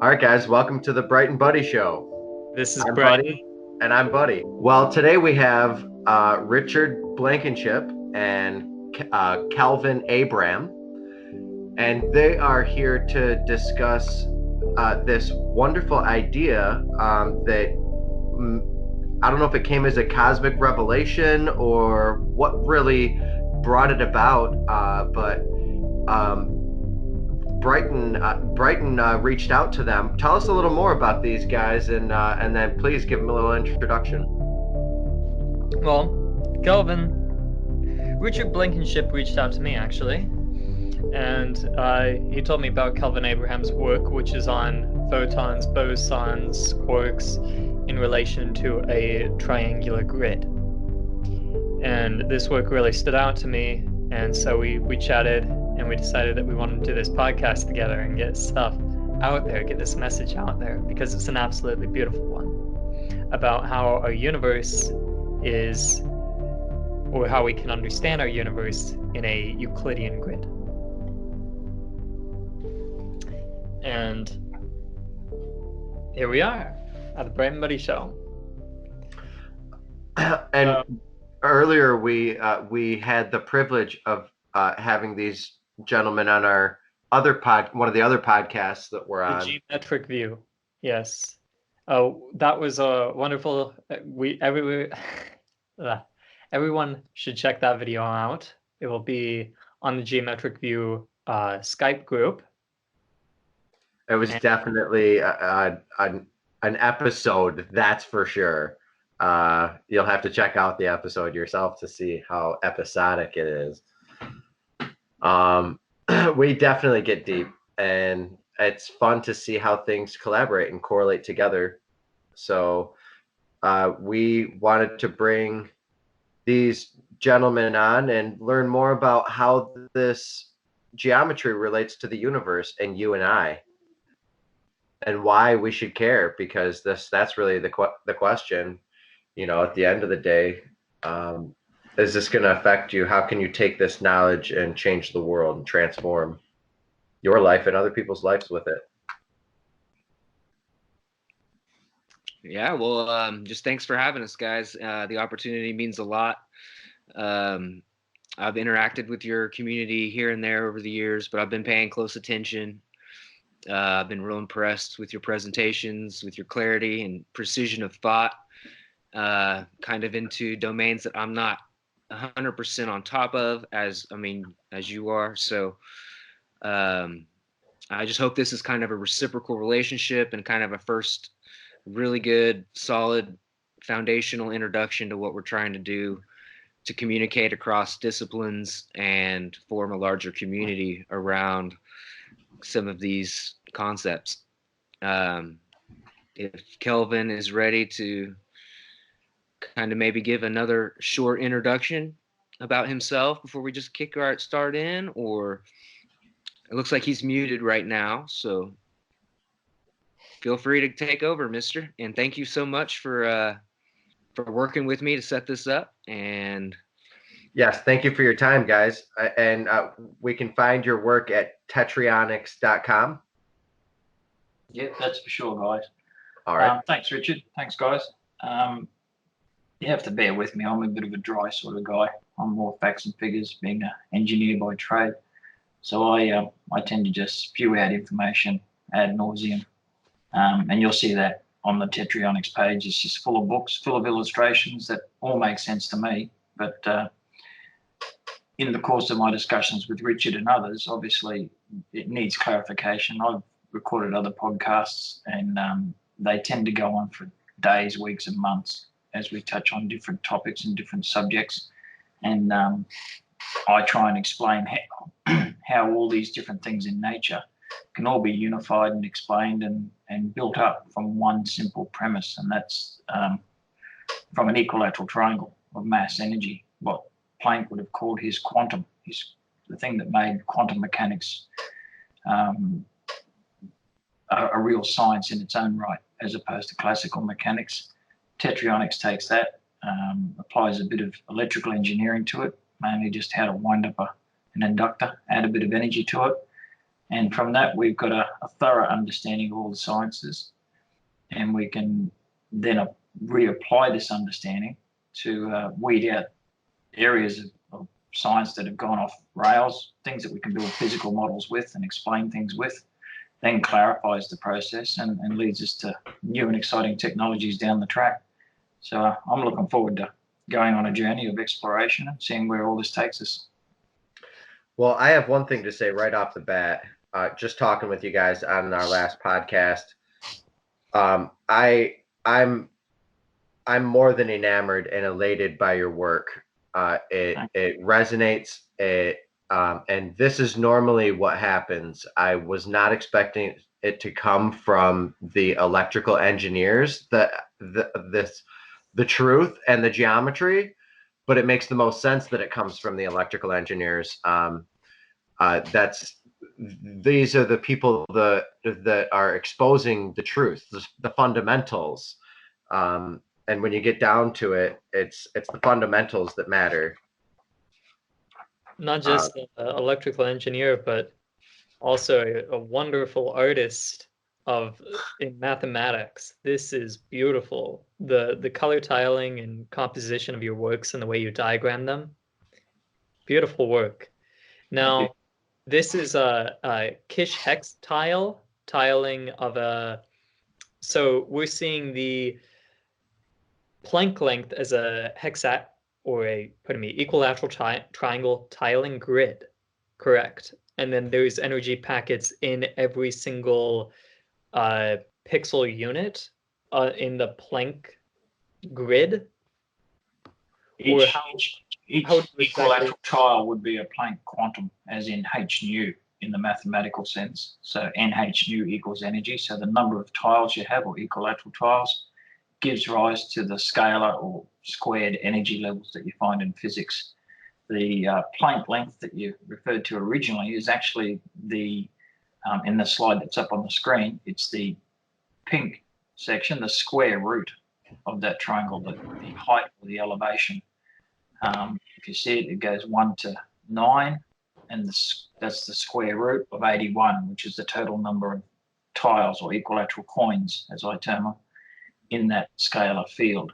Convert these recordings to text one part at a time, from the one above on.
All right, guys, welcome to the Brighton Buddy Show. This is I'm Brighton. Buddy, and I'm Buddy. Well, today we have Richard Blankenship and Kelvin Abram, and they are here to discuss this wonderful idea that I don't know if it came as a cosmic revelation or what really brought it about, but Brighton reached out to them. Tell us a little more about these guys, and then please give them a little introduction. Well, Richard Blankenship reached out to me actually, and he told me about Kelvin Abraham's work, which is on photons, bosons, quarks in relation to a triangular grid. And this work really stood out to me, and so we chatted. And we decided that we wanted to do this podcast together and get stuff out there, get this message out there, because it's an absolutely beautiful one about how our universe is, or how we can understand our universe in a Euclidean grid. And here we are at the Brighton Buddy Show. And earlier we had the privilege of having these gentlemen on our one of the other podcasts that we're on. The Geometric View, yes. Oh, that was a wonderful. Everyone should check that video out. It will be on the Geometric View Skype group. It was definitely an episode, that's for sure. You'll have to check out the episode yourself to see how episodic it is. We definitely get deep, and it's fun to see how things collaborate and correlate together. So we wanted to bring these gentlemen on and learn more about how this geometry relates to the universe and you and I, and why we should care, because that's really the question, at the end of the day. Is this going to affect you? How can you take this knowledge and change the world and transform your life and other people's lives with it? Yeah, well, just thanks for having us, guys. The opportunity means a lot. I've interacted with your community here and there over the years, but I've been paying close attention. I've been real impressed with your presentations, with your clarity and precision of thought, kind of into domains that I'm not 100% on top of as you are. So I just hope this is kind of a reciprocal relationship and kind of a first really good, solid, foundational introduction to what we're trying to do to communicate across disciplines and form a larger community around some of these concepts. If Kelvin is ready to kind of maybe give another short introduction about himself before we just kick our start in, or it looks like he's muted right now, so feel free to take over, mister. And thank you so much for working with me to set this up. And yes, thank you for your time, guys. And we can find your work at Tetryonics.com. Yeah, that's for sure, guys. All right. Thanks, Richard. Thanks, guys. You have to bear with me. I'm a bit of a dry sort of guy. I'm more facts and figures, being an engineer by trade. So I tend to just spew out information ad nauseum. And you'll see that on the Tetryonics page. It's just full of books, full of illustrations that all make sense to me. But in the course of my discussions with Richard and others, obviously it needs clarification. I've recorded other podcasts, and they tend to go on for days, weeks, and months as we touch on different topics and different subjects. And I try and explain how all these different things in nature can all be unified and explained and built up from one simple premise, and that's from an equilateral triangle of mass energy, what Planck would have called his quantum, the thing that made quantum mechanics a real science in its own right, as opposed to classical mechanics. Tetryonics takes that, applies a bit of electrical engineering to it, mainly just how to wind up an inductor, add a bit of energy to it, And from that, we've got a thorough understanding of all the sciences, and we can then reapply this understanding to weed out areas of science that have gone off rails, things that we can build physical models with and explain things with, then clarifies the process and leads us to new and exciting technologies down the track. So I'm looking forward to going on a journey of exploration and seeing where all this takes us. Well, I have one thing to say right off the bat. Just talking with you guys on our last podcast, I'm more than enamored and elated by your work. It resonates. And this is normally what happens. I was not expecting it to come from the electrical engineers, the truth and the geometry, but it makes the most sense that it comes from the electrical engineers. These are the people that are exposing the truth, the fundamentals. And when you get down to it, it's the fundamentals that matter. Not just an electrical engineer, but also a wonderful artist in mathematics. This is beautiful. The color tiling and composition of your works and the way you diagram them. Beautiful work. Now, this is a Kish hex tiling of a. So we're seeing the Planck length as a hexat or equilateral triangle tiling grid, correct? And then there's energy packets in every single pixel unit in the Planck grid. Each equilateral tile would be a Planck quantum, as in h nu in the mathematical sense. So nh nu equals energy. So the number of tiles you have, or equilateral tiles, gives rise to the scalar or squared energy levels that you find in physics. The Planck length that you referred to originally is actually in the slide that's up on the screen, it's the pink section, the square root of that triangle, the height or the elevation. If you see it, it goes 1 to 9, and that's the square root of 81, which is the total number of tiles or equilateral coins, as I term them, in that scalar field.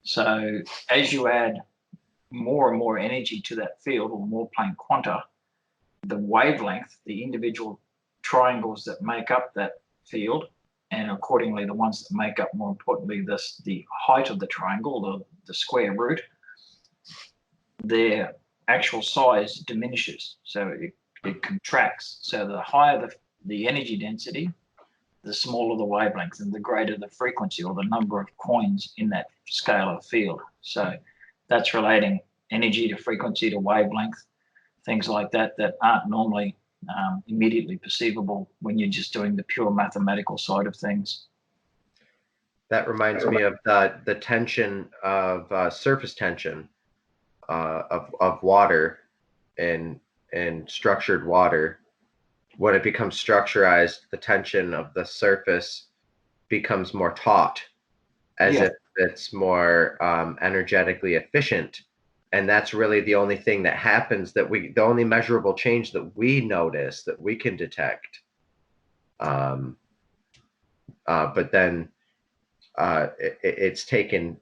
So as you add more and more energy to that field, or more Planck quanta, the wavelength, the individual triangles that make up that field, and accordingly the ones that make up, more importantly, the height of the triangle, the square root, their actual size diminishes. So it contracts. So the higher the energy density, the smaller the wavelength, and the greater the frequency or the number of coins in that scalar field. So that's relating energy to frequency to wavelength, things like that aren't normally immediately perceivable when you're just doing the pure mathematical side of things. That reminds me of the tension of surface tension of water and structured water. When it becomes structurized, the tension of the surface becomes more taut, as if it's more energetically efficient. And that's really the only thing that happens, the only measurable change that we notice, that we can detect. But then it's taken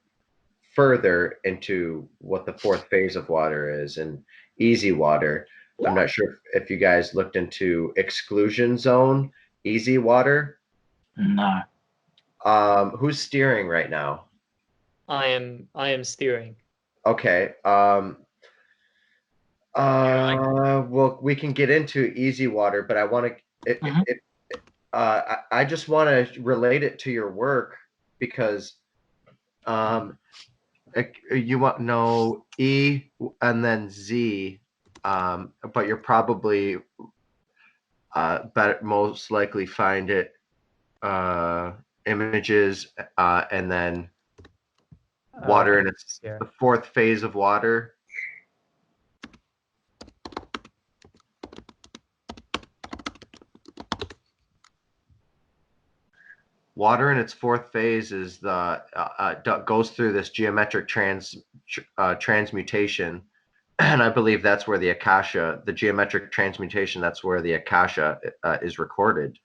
further into what the fourth phase of water is, and easy water. I'm not sure if you guys looked into exclusion zone, easy water. No. Who's steering right now? I am steering. Okay. Well, we can get into easy water, but I want to. I just want to relate it to your work, because you want to know E and then Z, but you're probably most likely find it images and then water, and it's the fourth phase of water. Water in its fourth phase is goes through this geometric transmutation and I believe that's where the Akasha, the geometric transmutation, that's where the Akasha is recorded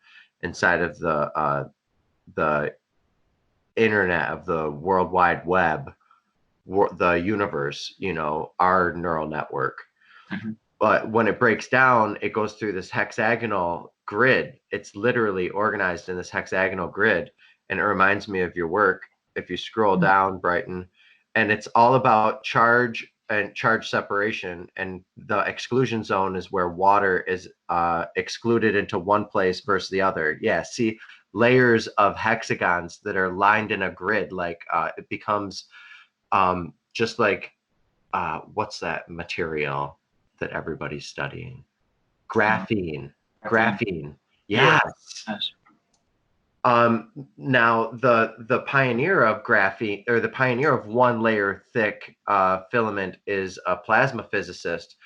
inside of the internet of the World Wide Web, the universe, our neural network. Mm-hmm. But when it breaks down, it goes through this hexagonal grid. It's literally organized in this hexagonal grid. And it reminds me of your work. If you scroll down, Brighton, and it's all about charge and charge separation. And the exclusion zone is where water is excluded into one place versus the other. Yeah, see layers of hexagons that are lined in a grid. Like it becomes just like, what's that material that everybody's studying? Graphene. Yes. Now the pioneer of graphene, or the pioneer of one layer thick filament, is a plasma physicist,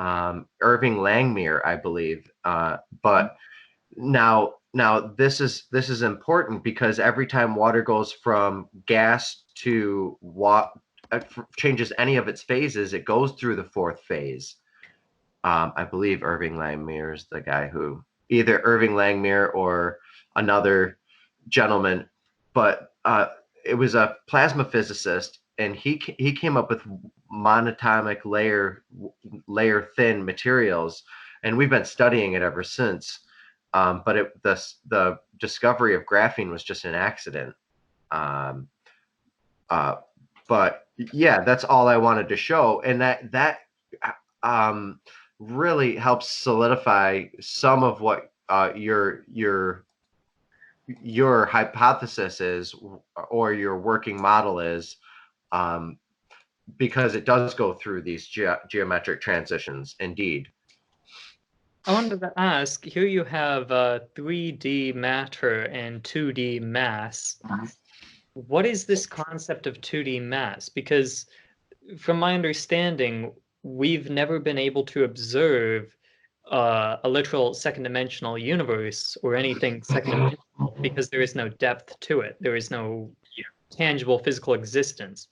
Irving Langmuir, I believe. But now this is important, because every time water goes from gas to changes any of its phases, it goes through the fourth phase. I believe Irving Langmuir is the guy who, either Irving Langmuir or another gentleman, but it was a plasma physicist, and he came up with monatomic layer thin materials, and we've been studying it ever since. But the discovery of graphene was just an accident. But yeah, that's all I wanted to show, and that really helps solidify some of what your hypothesis is, or your working model is, because it does go through these geometric transitions, indeed. I wanted to ask, here you have 3D matter and 2D mass. What is this concept of 2D mass? Because from my understanding, we've never been able to observe a literal second-dimensional universe or anything second-dimensional, because there is no depth to it. There is no tangible physical existence.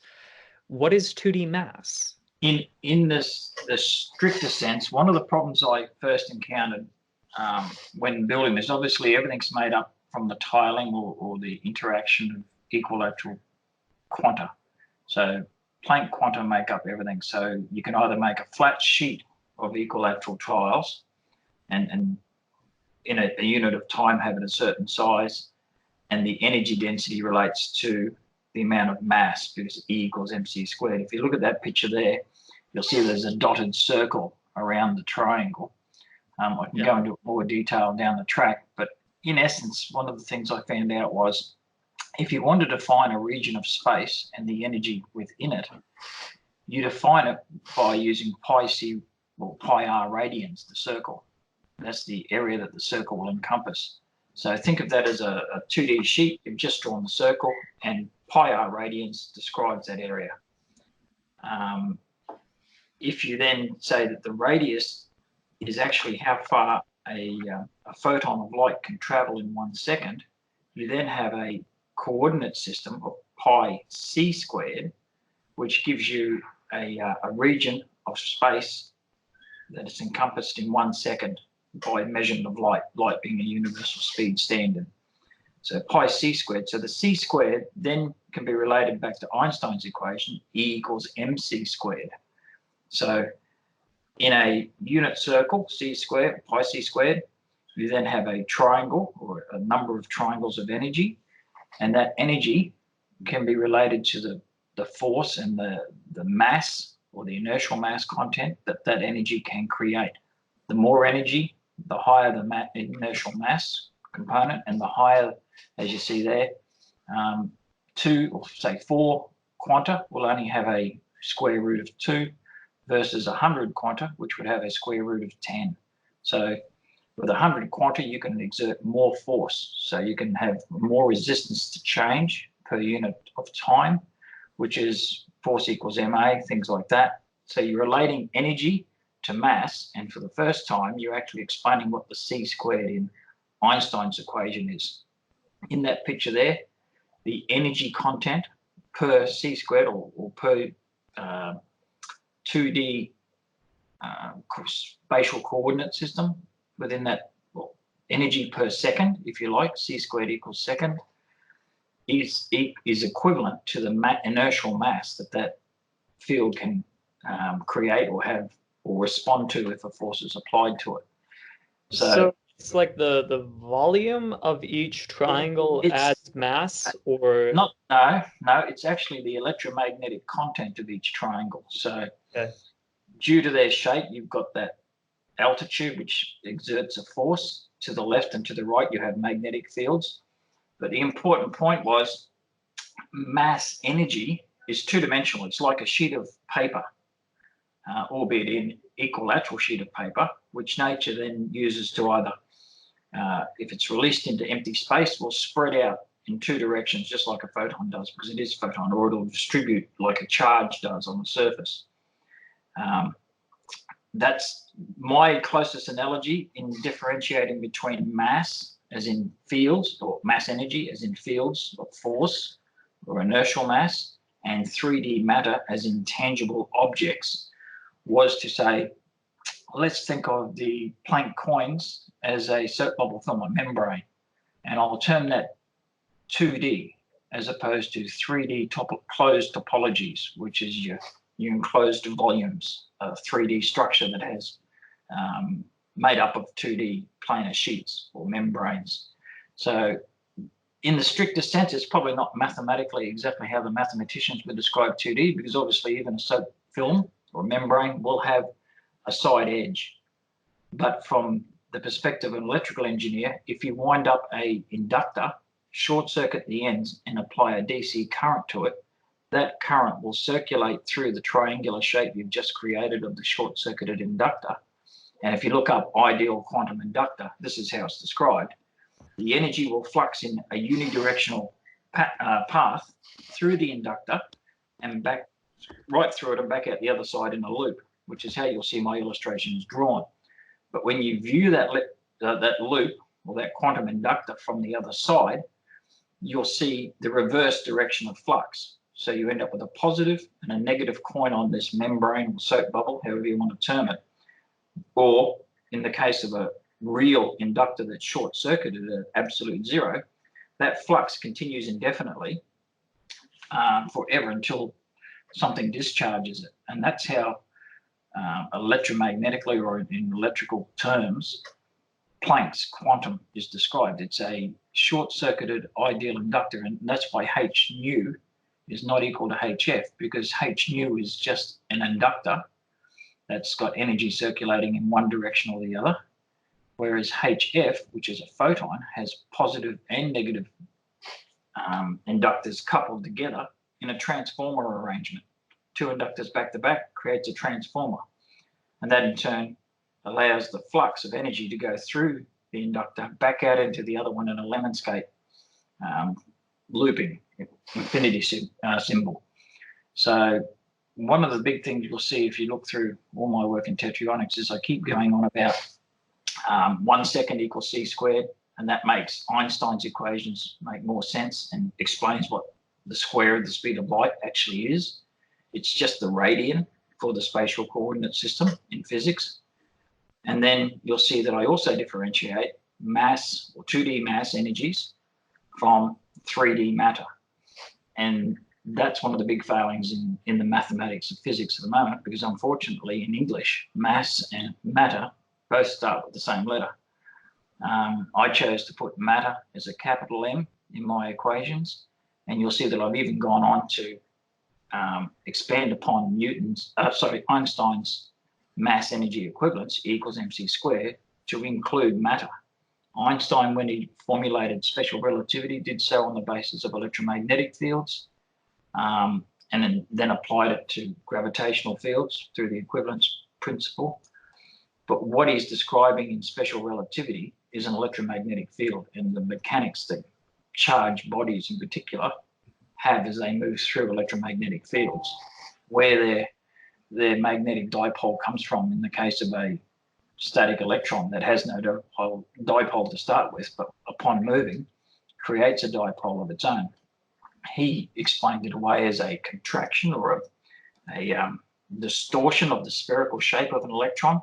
What is 2D mass? In the stricter sense, one of the problems I first encountered when building this, obviously everything's made up from the tiling or the interaction of equilateral quanta. So Planck quanta make up everything. So you can either make a flat sheet of equilateral tiles and in a unit of time have it a certain size, and the energy density relates to the amount of mass, because E equals mc squared. If you look at that picture there, you'll see there's a dotted circle around the triangle. I can go into more detail down the track, but in essence, one of the things I found out was, if you want to define a region of space and the energy within it, you define it by using pi c or pi r radians, the circle. That's the area that the circle will encompass. So think of that as a 2D sheet. You've just drawn the circle, and pi r radians describes that area. If you then say that the radius is actually how far a photon of light can travel in 1 second, you then have a coordinate system of pi c squared, which gives you a region of space that is encompassed in 1 second by measurement of light being a universal speed standard. So pi c squared. So the c squared then can be related back to Einstein's equation, E equals mc squared. So in a unit circle, c squared, pi c squared, you then have a triangle, or a number of triangles of energy, and that energy can be related to the force and the mass, or the inertial mass content that energy can create. The more energy, the higher the inertial mass component, and the higher, as you see there, 2 or say 4 quanta will only have a square root of 2 versus 100 quanta, which would have a square root of 10. So with 100 quanta, you can exert more force. So you can have more resistance to change per unit of time, which is force equals ma, things like that. So you're relating energy to mass, and for the first time, you're actually explaining what the c squared in Einstein's equation is. In that picture there, the energy content per c squared or per 2D spatial coordinate system. Within that, well, energy per second, if you like, c squared equals second, is equivalent to the inertial mass that field can create or have or respond to if a force is applied to it. So it's like the volume of each triangle adds mass, or no, it's actually the electromagnetic content of each triangle. So due to their shape, you've got that altitude which exerts a force. To the left and to the right you have magnetic fields. But the important point was mass energy is two-dimensional. It's like a sheet of paper, albeit an equilateral sheet of paper, which nature then uses to either, if it's released into empty space, will spread out in two directions, just like a photon does, because it is a photon, or it'll distribute like a charge does on the surface. That's my closest analogy in differentiating between mass, as in fields, or mass energy, as in fields of force or inertial mass, and 3D matter, as in tangible objects, was to say, let's think of the Planck coins as a soap bubble film, a membrane, and I'll term that 2D as opposed to 3D closed topologies, which is your enclosed volumes of 3D structure that has made up of 2D planar sheets or membranes. So in the strictest sense, it's probably not mathematically exactly how the mathematicians would describe 2D, because obviously even a soap film or membrane will have a side edge. But from the perspective of an electrical engineer, if you wind up a inductor, short circuit the ends and apply a DC current to it, that current will circulate through the triangular shape you've just created of the short-circuited inductor. And if you look up ideal quantum inductor, this is how it's described. The energy will flux in a unidirectional path through the inductor and back right through it and back out the other side in a loop, which is how you'll see my illustrations drawn. But when you view that loop or that quantum inductor from the other side, you'll see the reverse direction of flux. So you end up with a positive and a negative coin on this membrane or soap bubble, however you want to term it. Or in the case of a real inductor that's short-circuited at absolute zero, that flux continues indefinitely forever until something discharges it. And that's how electromagnetically, or in electrical terms, Planck's quantum is described. It's a short-circuited ideal inductor, and that's why h nu is not equal to hf, because h nu is just an inductor that's got energy circulating in one direction or the other, whereas hf, which is a photon, has positive and negative inductors coupled together in a transformer arrangement. Two inductors back to back creates a transformer, and that in turn allows the flux of energy to go through the inductor back out into the other one in a lemonscape looping infinity symbol. So one of the big things you'll see if you look through all my work in Tetryonics is I keep going on about 1 second equals c squared, and that makes Einstein's equations make more sense and explains what the square of the speed of light actually is. It's just the radian for the spatial coordinate system in physics. And then you'll see that I also differentiate mass or 2D mass energies from 3D matter. And that's one of the big failings in the mathematics of physics at the moment, because unfortunately in English, mass and matter both start with the same letter. I chose to put matter as a capital M in my equations, and you'll see that I've even gone on to expand upon Einstein's mass energy equivalence, E equals mc squared, to include matter. Einstein, when he formulated special relativity, did so on the basis of electromagnetic fields, and then applied it to gravitational fields through the equivalence principle. But what he's describing in special relativity is an electromagnetic field, and the mechanics that charged bodies in particular have as they move through electromagnetic fields, where their magnetic dipole comes from in the case of a static electron that has no dipole to start with, but upon moving creates a dipole of its own. He explained it away as a contraction or a distortion of the spherical shape of an electron.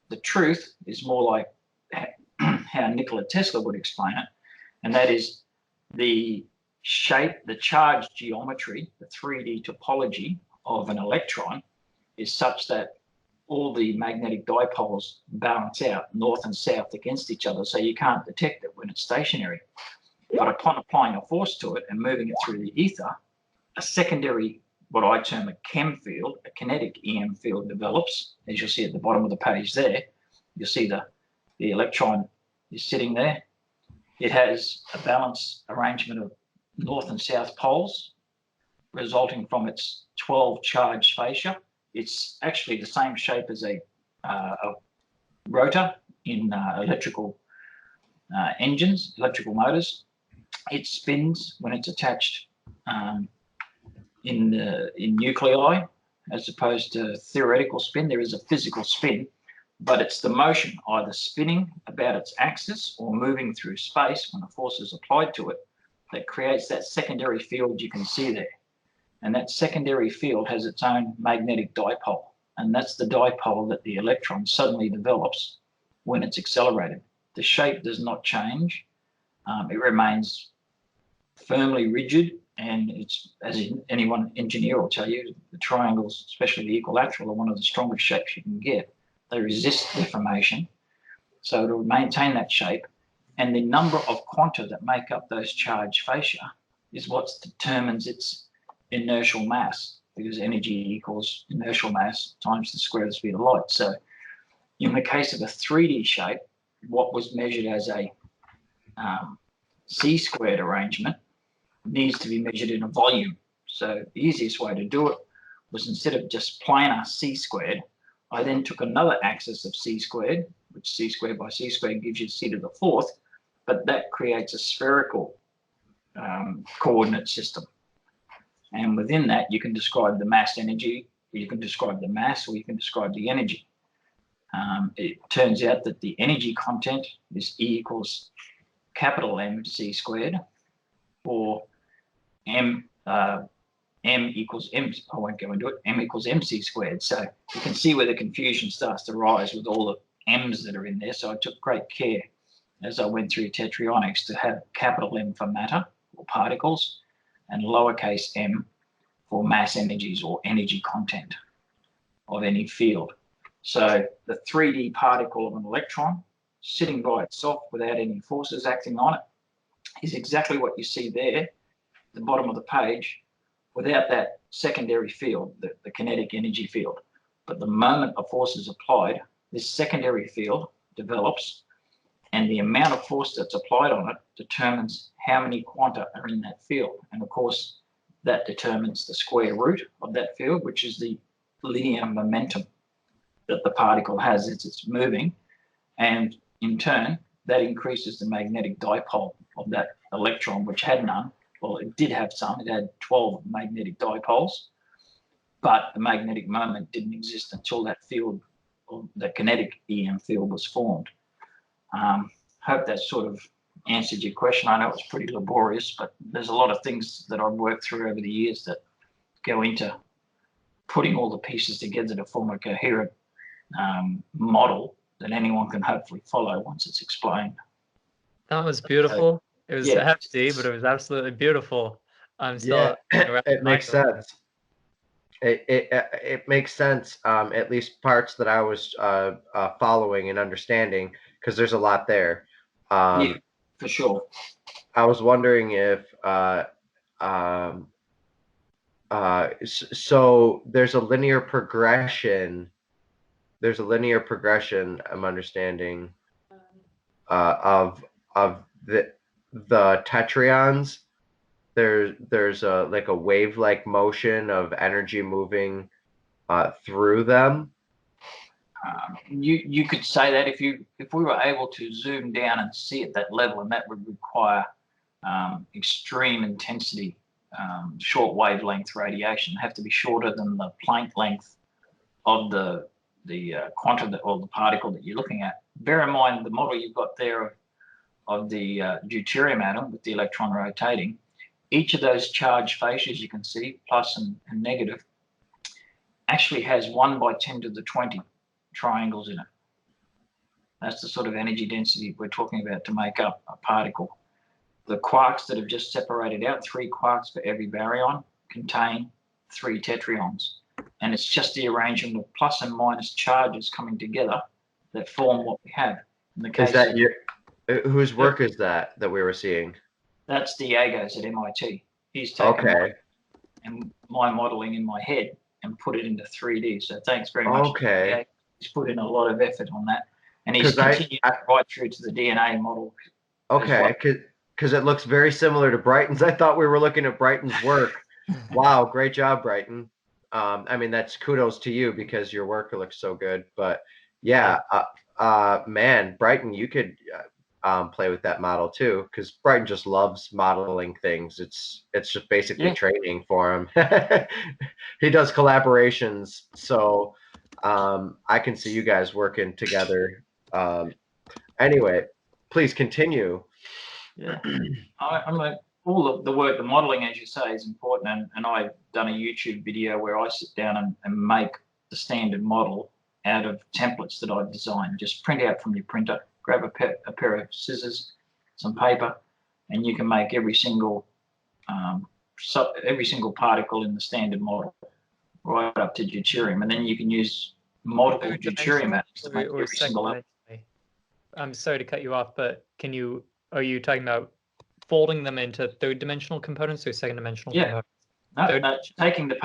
The truth is more like how Nikola Tesla would explain it, and that is the shape, the charge geometry, the 3D topology of an electron is such that all the magnetic dipoles balance out north and south against each other, so you can't detect it when it's stationary. But upon applying a force to it and moving it through the ether, a secondary, what I term a chem field, a kinetic EM field develops, as you'll see at the bottom of the page there. You'll see the electron is sitting there. It has a balanced arrangement of north and south poles resulting from its 12 charged fascia. It's actually the same shape as a rotor in electrical engines, electrical motors. It spins when it's attached in nuclei, as opposed to theoretical spin. There is a physical spin, but it's the motion either spinning about its axis or moving through space when a force is applied to it that creates that secondary field you can see there. And that secondary field has its own magnetic dipole, and that's the dipole that the electron suddenly develops when it's accelerated. The shape does not change. It remains firmly rigid, and it's, as anyone engineer will tell you, the triangles, especially the equilateral, are one of the strongest shapes you can get. They resist deformation, so it'll maintain that shape. And the number of quanta that make up those charged fascia is what determines its inertial mass, because energy equals inertial mass times the square of the speed of light. So in the case of a 3D shape, what was measured as a C-squared arrangement needs to be measured in a volume. So the easiest way to do it was, instead of just planar C-squared, I then took another axis of C-squared, which C-squared by C-squared gives you C to the fourth, but that creates a spherical coordinate system. And within that, you can describe the mass energy, you can describe the mass, or you can describe the energy. It turns out that the energy content is E equals capital M C squared, or M equals M, I won't go into it, M equals MC squared. So you can see where the confusion starts to rise with all the M's that are in there. So I took great care as I went through Tetryonics to have capital M for matter or particles, and lowercase m for mass energies or energy content of any field. So the 3D particle of an electron sitting by itself without any forces acting on it is exactly what you see there at the bottom of the page, without that secondary field, the kinetic energy field. But the moment a force is applied, this secondary field develops, and the amount of force that's applied on it determines how many quanta are in that field. And of course, that determines the square root of that field, which is the linear momentum that the particle has as it's moving. And in turn, that increases the magnetic dipole of that electron, which had none. Well, it did have some. It had 12 magnetic dipoles, but the magnetic moment didn't exist until that field, or the kinetic EM field, was formed. Hope that sort of answered your question. I know it's pretty laborious, but there's a lot of things that I've worked through over the years that go into putting all the pieces together to form a coherent model that anyone can hopefully follow once it's explained. That was beautiful. It was Yeah. hefty, but it was absolutely beautiful. I'm still it makes sense. It makes sense, at least parts that I was following and understanding, because there's a lot there. Yeah, for sure. I was wondering if so there's a linear progression. There's a linear progression, I'm understanding, of the tetrons. There's a like a wave-like motion of energy moving through them. You could say that if we were able to zoom down and see at that level, and that would require extreme intensity, short wavelength radiation. Have to be shorter than the Planck length of the quantum or the particle that you're looking at. Bear in mind the model you've got there of the deuterium atom with the electron rotating. Each of those charged fascias you can see, plus and negative, actually has 1 by 10 to the 20 triangles in it. That's the sort of energy density we're talking about to make up a particle. The quarks that have just separated out, 3 quarks for every baryon, contain 3 tetrons. And it's just the arrangement of plus and minus charges coming together that form what we have. In the case Is that of, your whose work is that we were seeing? that's Diegos at MIT. He's taken my modeling in my head and put it into 3D. So thanks very much. Okay. He's put in a lot of effort on that. And he's continued right through to the DNA model. Okay, because it looks very similar to Brighton's. I thought we were looking at Brighton's work. Wow, great job, Brighton. I mean, that's kudos to you because your work looks so good. But yeah, man, Brighton, you could play with that model too, because Brighton just loves modeling things. It's just basically training for him. He does collaborations, so I can see you guys working together. Anyway, please continue. Yeah, I'm like, all of the work, the modeling, as you say, is important. And I've done a YouTube video where I sit down and make the standard model out of templates that I've designed. Just print out from your printer, grab a pair of scissors, some paper, and you can make every single particle in the standard model, right up to deuterium. And then you can use multiple deuterium atoms to make every single element. I'm sorry to cut you off, but are you talking about folding them into 3rd-dimensional components or 2nd-dimensional components? No, taking the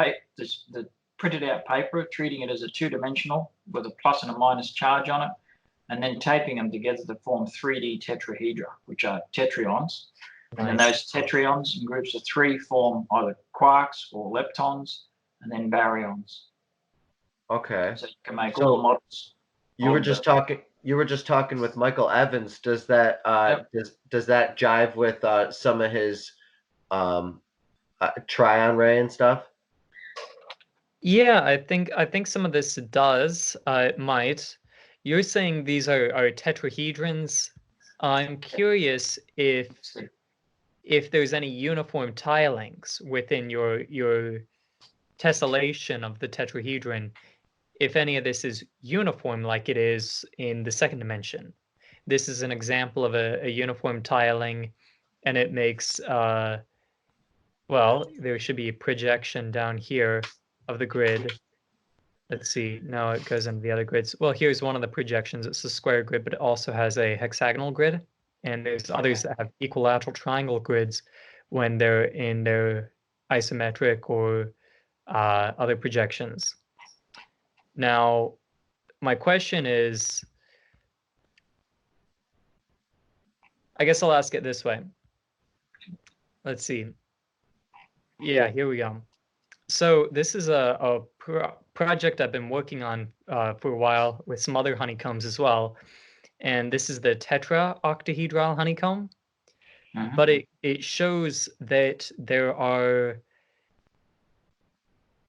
printed out paper, treating it as a 2-dimensional with a plus and a minus charge on it, and then taping them together to form 3D tetrahedra, which are tetrions. Nice. And then those tetrions in groups of 3 form either quarks or leptons, and then baryons. Okay. So you can make all the models. You were just talking with Michael Evans. Does that does that jive with some of his Tryon ray and stuff? Yeah, I think some of this does. It might. You're saying these are tetrahedrons. I'm curious if there's any uniform tilings within your tessellation of the tetrahedron. If any of this is uniform like it is in the 2nd dimension. This is an example of a uniform tiling, and it makes, well, there should be a projection down here of the grid. Let's see, now it goes into the other grids. Well, here's one of the projections. It's a square grid, but it also has a hexagonal grid. And there's others that have equilateral triangle grids when they're in their isometric or other projections. Now, my question is, I guess I'll ask it this way. Let's see. Yeah, here we go. So this is a project I've been working on for a while with some other honeycombs as well. And this is the Tetra octahedral honeycomb. But it shows that there are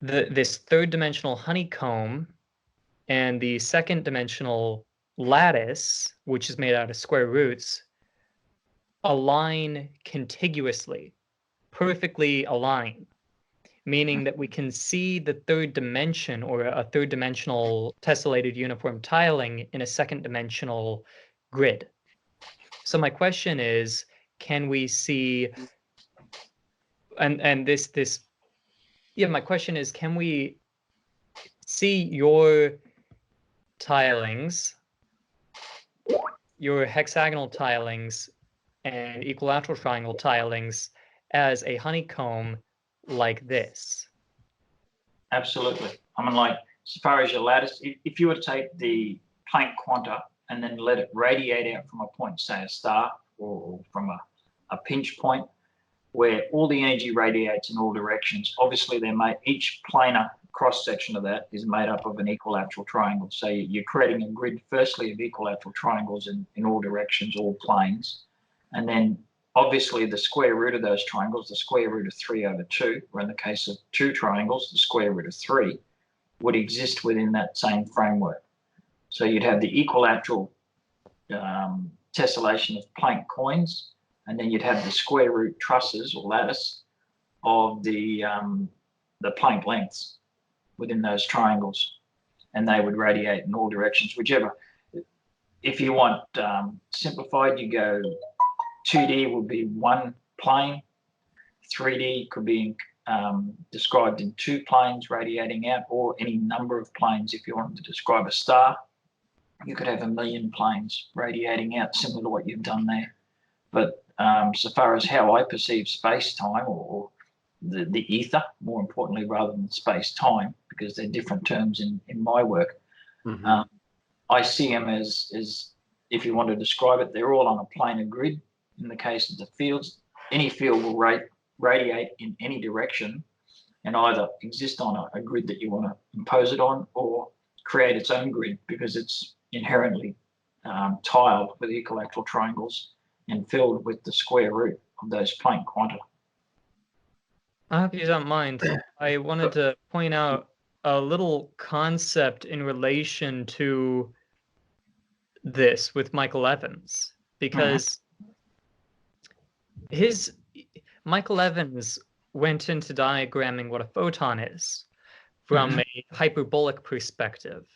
this 3rd-dimensional honeycomb and the 2nd-dimensional lattice, which is made out of square roots, align contiguously, perfectly align, meaning that we can see the 3rd dimension or a 3rd-dimensional tessellated uniform tiling in a 2nd-dimensional grid. So my question is, can we see, my question is, can we see your tilings, your hexagonal tilings and equilateral triangle tilings as a honeycomb like this? Absolutely. I mean, like, as far as your lattice, if you were to take the Planck quanta and then let it radiate out from a point, say a star, or from a pinch point, where all the energy radiates in all directions, obviously each planar cross-section of that is made up of an equilateral triangle. So you're creating a grid, firstly, of equilateral triangles in all directions, all planes. And then, obviously, the square root of those triangles, the square root of 3/2, or in the case of 2 triangles, the square root of 3, would exist within that same framework. So you'd have the equilateral tessellation of Planck coins, and then you'd have the square root trusses or lattice of the Planck lengths. within those triangles, and they would radiate in all directions, whichever. If you want simplified, you go 2D would be one plane, 3D could be described in two planes radiating out, or any number of planes. If you wanted to describe a star, you could have 1 million planes radiating out, similar to what you've done there. But so far as how I perceive space-time, or the ether, more importantly, rather than space-time, because they're different terms in my work, I see them as, if you want to describe it, they're all on a planar grid. In the case of the fields, any field will radiate in any direction and either exist on a grid that you want to impose it on, or create its own grid, because it's inherently tiled with equilateral triangles and filled with the square root of those Planck quanta. I hope you don't mind. I wanted to point out a little concept in relation to this with Michael Evans, because Michael Evans went into diagramming what a photon is from a hyperbolic perspective,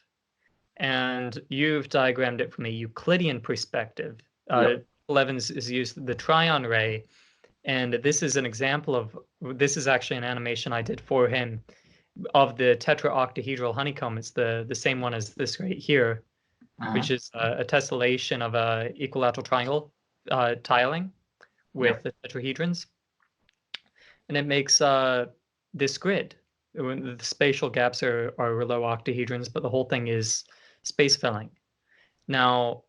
and you've diagrammed it from a Euclidean perspective. Michael Evans has used the Tryon ray, and this is an example of, this is actually an animation I did for him of the Tetra Octahedral Honeycomb. It's the same one as this right here, which is a tessellation of a equilateral triangle tiling with the tetrahedrons, and it makes this grid. The spatial gaps are below octahedrons, but the whole thing is space filling. Now,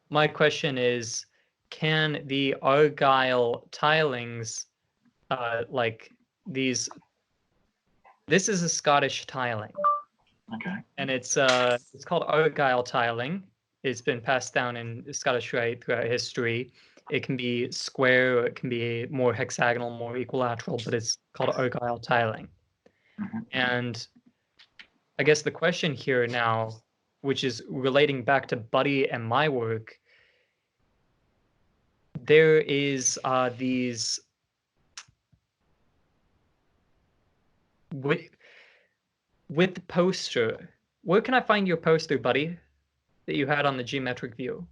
my question is, can the Argyle tilings, like these, this is a Scottish tiling. Okay. And it's called Argyle tiling. It's been passed down in Scottish Rite throughout history. It can be square, or it can be more hexagonal, more equilateral, but it's called Argyle tiling. And I guess the question here now, which is relating back to Buddy and my work, there is these with the poster. Where can I find your poster, Buddy, that you had on the geometric view?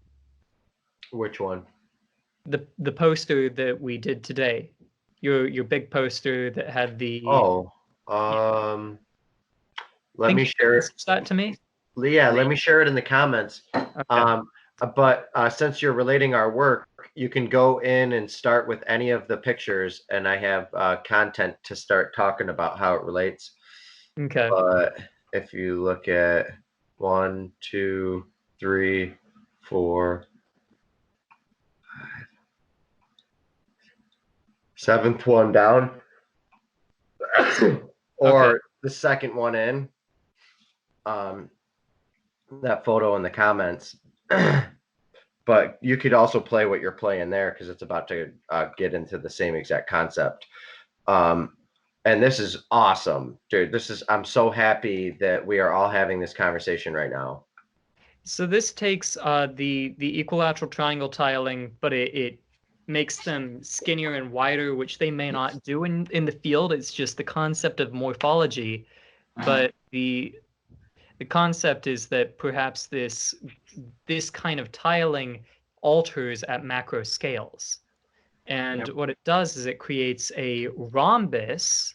Which one? The poster that we did today. Your big poster that had the let me share it. That to me. Yeah, let me share it in the comments. Okay. But since you're relating our work, you can go in and start with any of the pictures, and I have content to start talking about how it relates. Okay. But if you look at 1, 2, 3, 4, 5, 7th one down, or the second one in, that photo in the comments. But you could also play what you're playing there, because it's about to get into the same exact concept. And this is awesome, dude. I'm so happy that we are all having this conversation right now. So this takes the equilateral triangle tiling, but it makes them skinnier and wider, which they may not do in the field. It's just the concept of morphology. But the concept is that perhaps this kind of tiling alters at macro scales. And what it does is it creates a rhombus,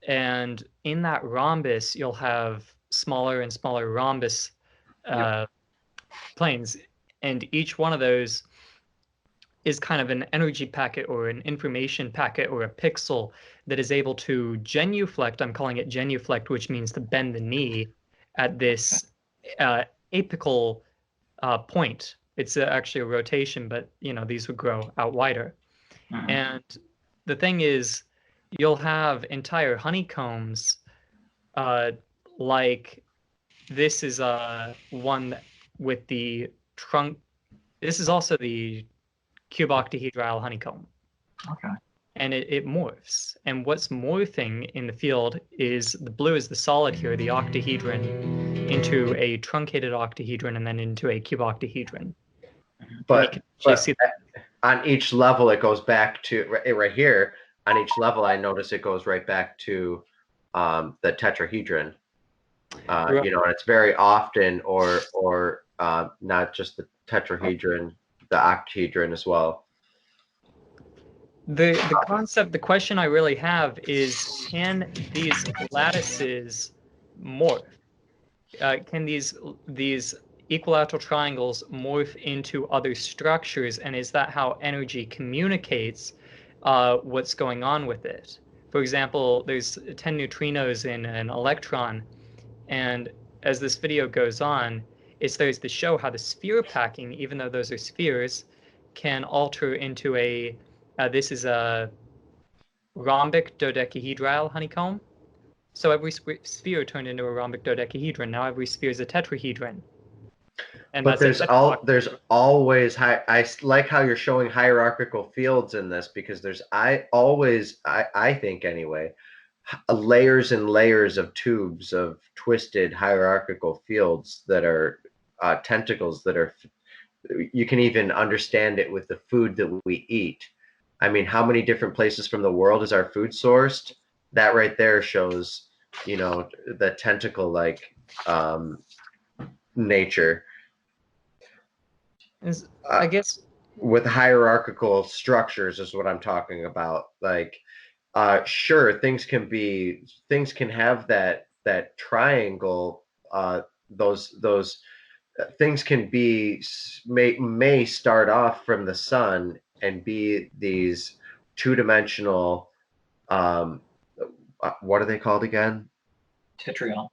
and in that rhombus, you'll have smaller and smaller rhombus planes, and each one of those is kind of an energy packet or an information packet or a pixel that is able to genuflect. I'm calling it genuflect, which means to bend the knee at this apical point. It's actually a rotation, but these would grow out wider. And the thing is, you'll have entire honeycombs, like this is one with the trunk. This is also the cuboctahedral honeycomb. Okay. And it morphs. And what's morphing in the field is the blue is the solid here, the octahedron, into a truncated octahedron, and then into a cuboctahedron. But on each level, it goes back to right here. On each level, I notice it goes right back to the tetrahedron. Right. You know, and it's very often, or not just the tetrahedron, the octahedron as well. The concept, the question I really have is, can these lattices morph? Can these equilateral triangles morph into other structures, and is that how energy communicates what's going on with it? For example, there's 10 neutrinos in an electron, and as this video goes on, it starts to show how the sphere packing, even though those are spheres, can alter into a this is a rhombic dodecahedral honeycomb. So every sphere turned into a rhombic dodecahedron. Now every sphere is a tetrahedron. And But that's there's always I like how you're showing hierarchical fields in this, because there's I think anyway, layers and layers of tubes of twisted hierarchical fields that are tentacles that are, you can even understand it with the food that we eat. I mean, how many different places from the world is our food sourced? That right there shows, you know, the tentacle like nature. I guess with hierarchical structures is what I'm talking about. Like, sure, things can have that triangle. Those things can be may start off from the sun and be these two-dimensional. What are they called again? Tetryon.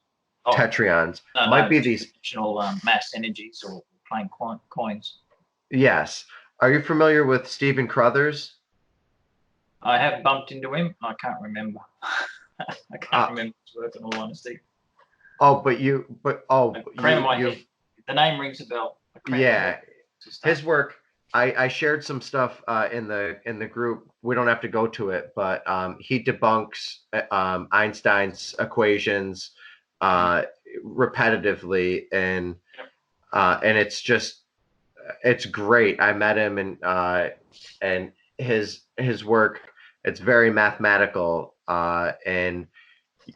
Tetrions. No, Might be these dimensional mass energies or Planck coins. Yes. Are you familiar with Stephen Carruthers? I have bumped into him. I can't remember. I can't remember his work, in all honesty. The name rings a bell. Yeah, his work. I shared some stuff in the group. We don't have to go to it, but he debunks Einstein's equations repetitively, and it's great. I met him, and his work, it's very mathematical and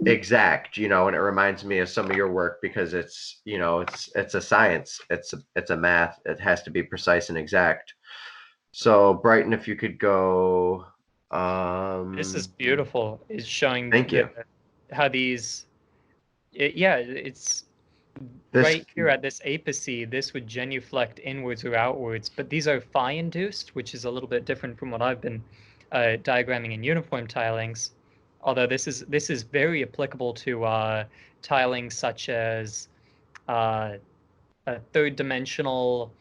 exact, you know, and it reminds me of some of your work, because it's, you know, it's a science, it's a math, it has to be precise and exact. So Brighton, if you could go. This is beautiful. It's showing Thank you. How these it's this, right here at this apice, this would genuflect inwards or outwards, but these are phi induced, which is a little bit different from what I've been diagramming in uniform tilings. Although this is very applicable to tiling such as a third-dimensional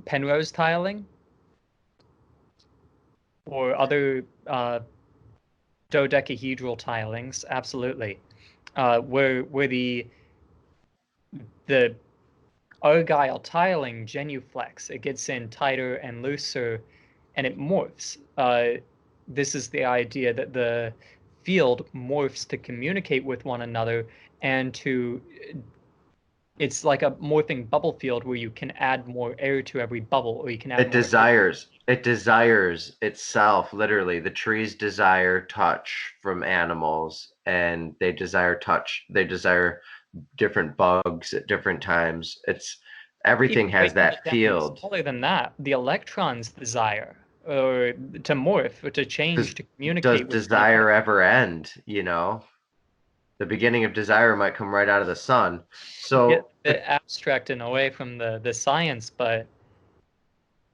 Penrose tiling or other dodecahedral tilings. Absolutely, where the Argyle tiling genuflects, it gets in tighter and looser, and it morphs. This is the idea that the field morphs to communicate with one another, and it's like a morphing bubble field where you can add more air to every bubble, or you can add it desires itself. Literally, the trees desire touch from animals, and they desire different bugs at different times. Everything has that field. Smaller than that, the electrons desire or to morph or to change, to communicate. Does desire ever end? You know, the beginning of desire might come right out of the sun. So get a bit abstract and away from the science, but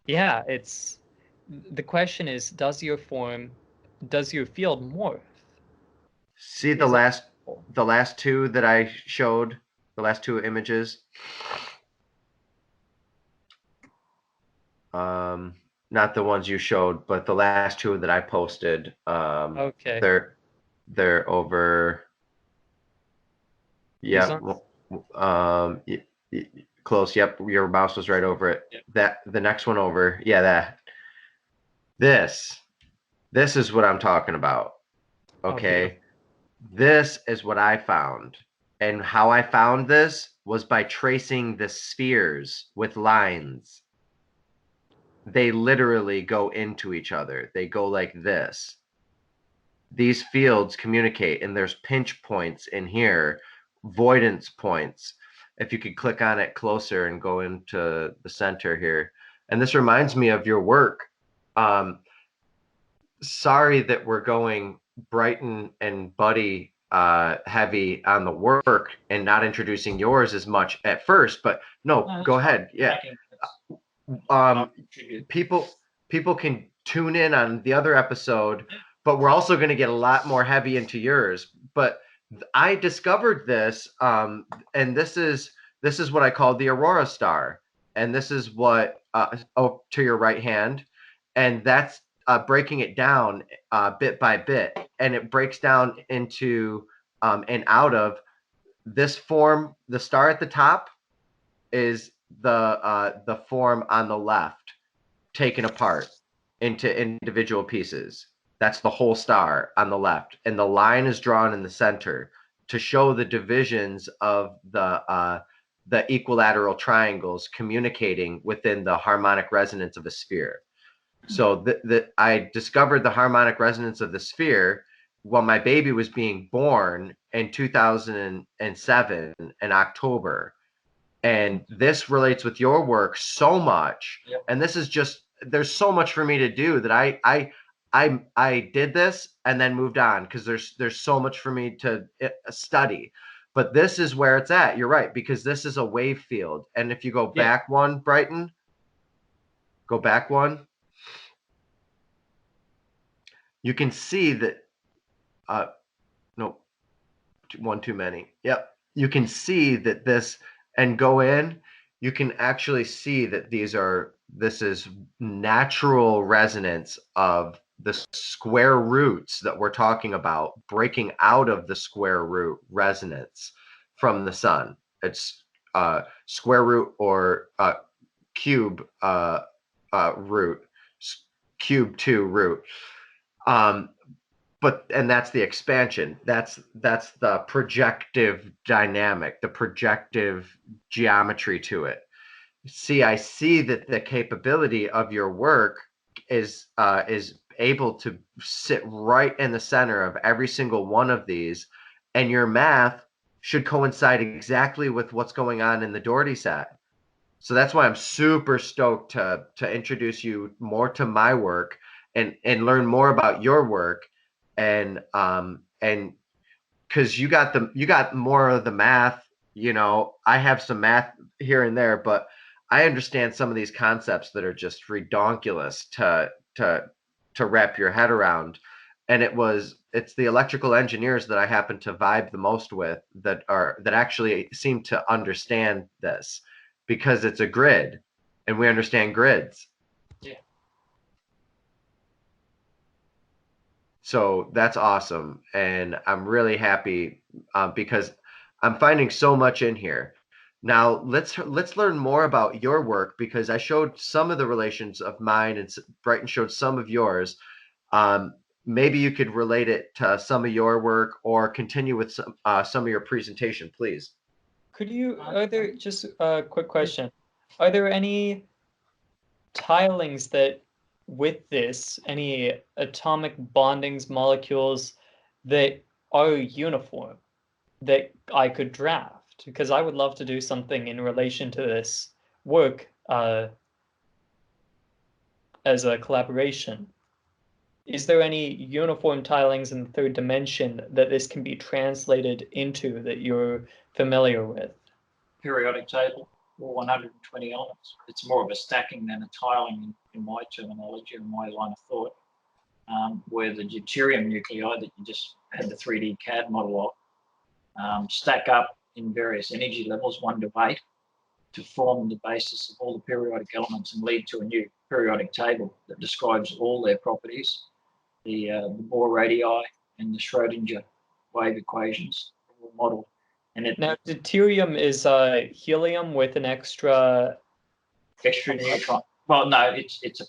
yeah, it's the question is, does your field morph? See the last two that I showed, the last two images. Not the ones you showed, but the last two that I posted. Okay. They're over. Yeah. Close. Yep. Your mouse was right over it. Yep. The next one over. Yeah. That. This is what I'm talking about. Okay. This is what I found. And how I found this was by tracing the spheres with lines. They literally go into each other. They go like this. these fields communicate, and there's pinch points in here, voidance points. If you could click on it closer and go into the center here. And this reminds me of your work. Sorry that we're going Brighton and Buddy heavy on the work and not introducing yours as much at first, but no, go ahead. Yeah. People can tune in on the other episode, but we're also going to get a lot more heavy into yours. But I discovered this, and this is what I call the Aurora Star, and this is what to your right hand, and that's breaking it down bit by bit, and it breaks down into and out of this form. The star at the top is the form on the left, taken apart into individual pieces. That's the whole star on the left, and the line is drawn in the center to show the divisions of the equilateral triangles communicating within the harmonic resonance of a sphere. So I discovered the harmonic resonance of the sphere while my baby was being born in 2007 in October. And this relates with your work so much. Yep. And this is just, there's so much for me to do that I did this and then moved on, because there's so much for me to study. But this is where it's at. You're right, because this is a wave field. And if you go back one, Brighton, go back one, you can see that, no, one too many. Yep. You can see that this, and go in, you can actually see that this is natural resonance of the square roots that we're talking about, breaking out of the square root resonance from the sun. It's square root or cube root, cube 2 root. And that's the expansion. That's the projective dynamic, the projective geometry to it. See, I see that the capability of your work is able to sit right in the center of every single one of these, and your math should coincide exactly with what's going on in the Dougherty set. So that's why I'm super stoked to introduce you more to my work and learn more about your work. And because you got more of the math, I have some math here and there, but I understand some of these concepts that are just redonkulous to wrap your head around. And it's the electrical engineers that I happen to vibe the most with that actually seem to understand this, because it's a grid and we understand grids. So that's awesome, and I'm really happy because I'm finding so much in here. Now let's learn more about your work, because I showed some of the relations of mine, and Brighton showed some of yours. Maybe you could relate it to some of your work, or continue with some of your presentation, please. Could you? Are there, just a quick question? Are there any tilings that, with this, any atomic bondings, molecules that are uniform that I could draft? Because I would love to do something in relation to this work as a collaboration. Is there any uniform tilings in the third dimension that this can be translated into that you're familiar with? Periodic table, or 120 elements. It's more of a stacking than a tiling in my terminology and my line of thought, where the deuterium nuclei that you just had the 3D CAD model of stack up in various energy levels, 1 to 8, to form the basis of all the periodic elements and lead to a new periodic table that describes all their properties, the Bohr radii and the Schrodinger wave equations all modeled. And now, deuterium is helium with an extra neutron. Well, no, it's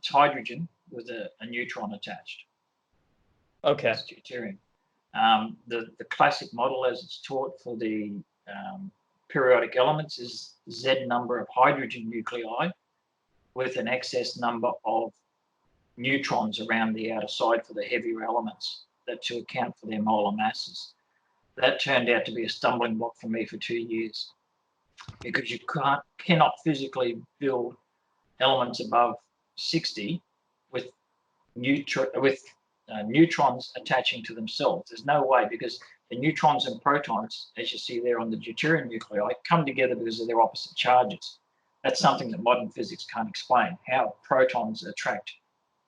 hydrogen with a neutron attached. Okay. It's deuterium. The classic model, as it's taught for the periodic elements, is Z number of hydrogen nuclei with an excess number of neutrons around the outer side for the heavier elements to account for their molar masses. That turned out to be a stumbling block for me for 2 years, because you cannot physically build elements above 60 with neutrons attaching to themselves. There's no way, because the neutrons and protons, as you see there on the deuterium nuclei, come together because of their opposite charges. That's something that modern physics can't explain, how protons attract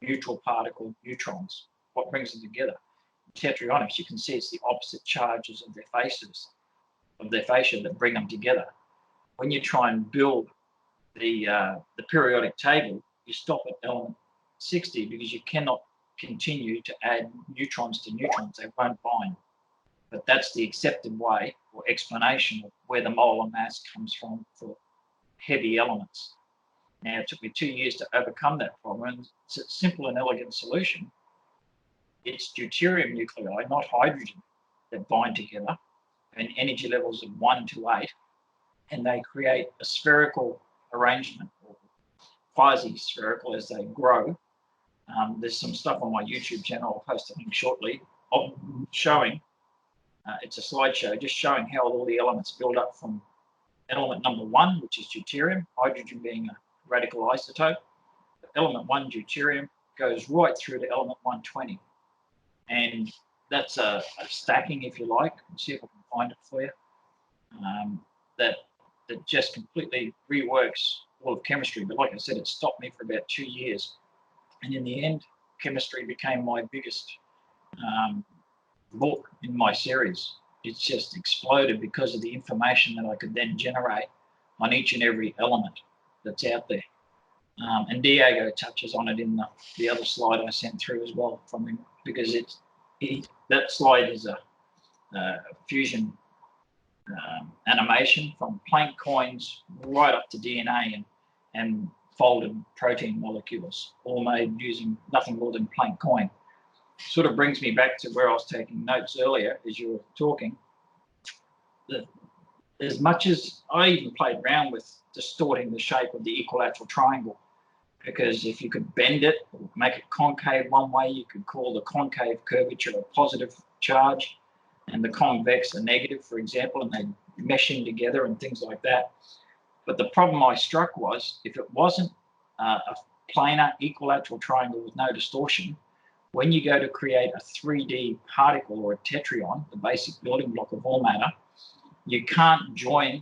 neutral particle neutrons, what brings them together. In Tetryonics, you can see it's the opposite charges of their fascia that bring them together. When you try and build the periodic table, you stop at element 60 because you cannot continue to add neutrons to neutrons. They won't bind. But that's the accepted way or explanation of where the molar mass comes from for heavy elements. Now, it took me 2 years to overcome that problem, and it's a simple and elegant solution. It's deuterium nuclei, not hydrogen, that bind together, and energy levels of 1 to 8, and they create a spherical arrangement, or quasi-spherical as they grow. There's some stuff on my YouTube channel, I'll post a link shortly, of showing, it's a slideshow, just showing how all the elements build up from element number 1, which is deuterium, hydrogen being a radical isotope. Element 1, deuterium, goes right through to element 120. And that's a stacking, if you like. Let's see if I can find it for you. That just completely reworks all of chemistry. But like I said, it stopped me for about 2 years. And in the end, chemistry became my biggest book in my series. It's just exploded because of the information that I could then generate on each and every element that's out there. And Diego touches on it in the other slide I sent through as well from him, because that slide is a fusion animation from Planck coins right up to DNA and folded protein molecules, all made using nothing more than Planck coin. Sort of brings me back to where I was taking notes earlier as you were talking. As much as I even played around with distorting the shape of the equilateral triangle, because if you could bend it, or make it concave one way, you could call the concave curvature a positive charge and the convex a negative, for example, and they mesh in together and things like that. But the problem I struck was, if it wasn't a planar equilateral triangle with no distortion, when you go to create a 3D particle or a tetration, the basic building block of all matter, you can't join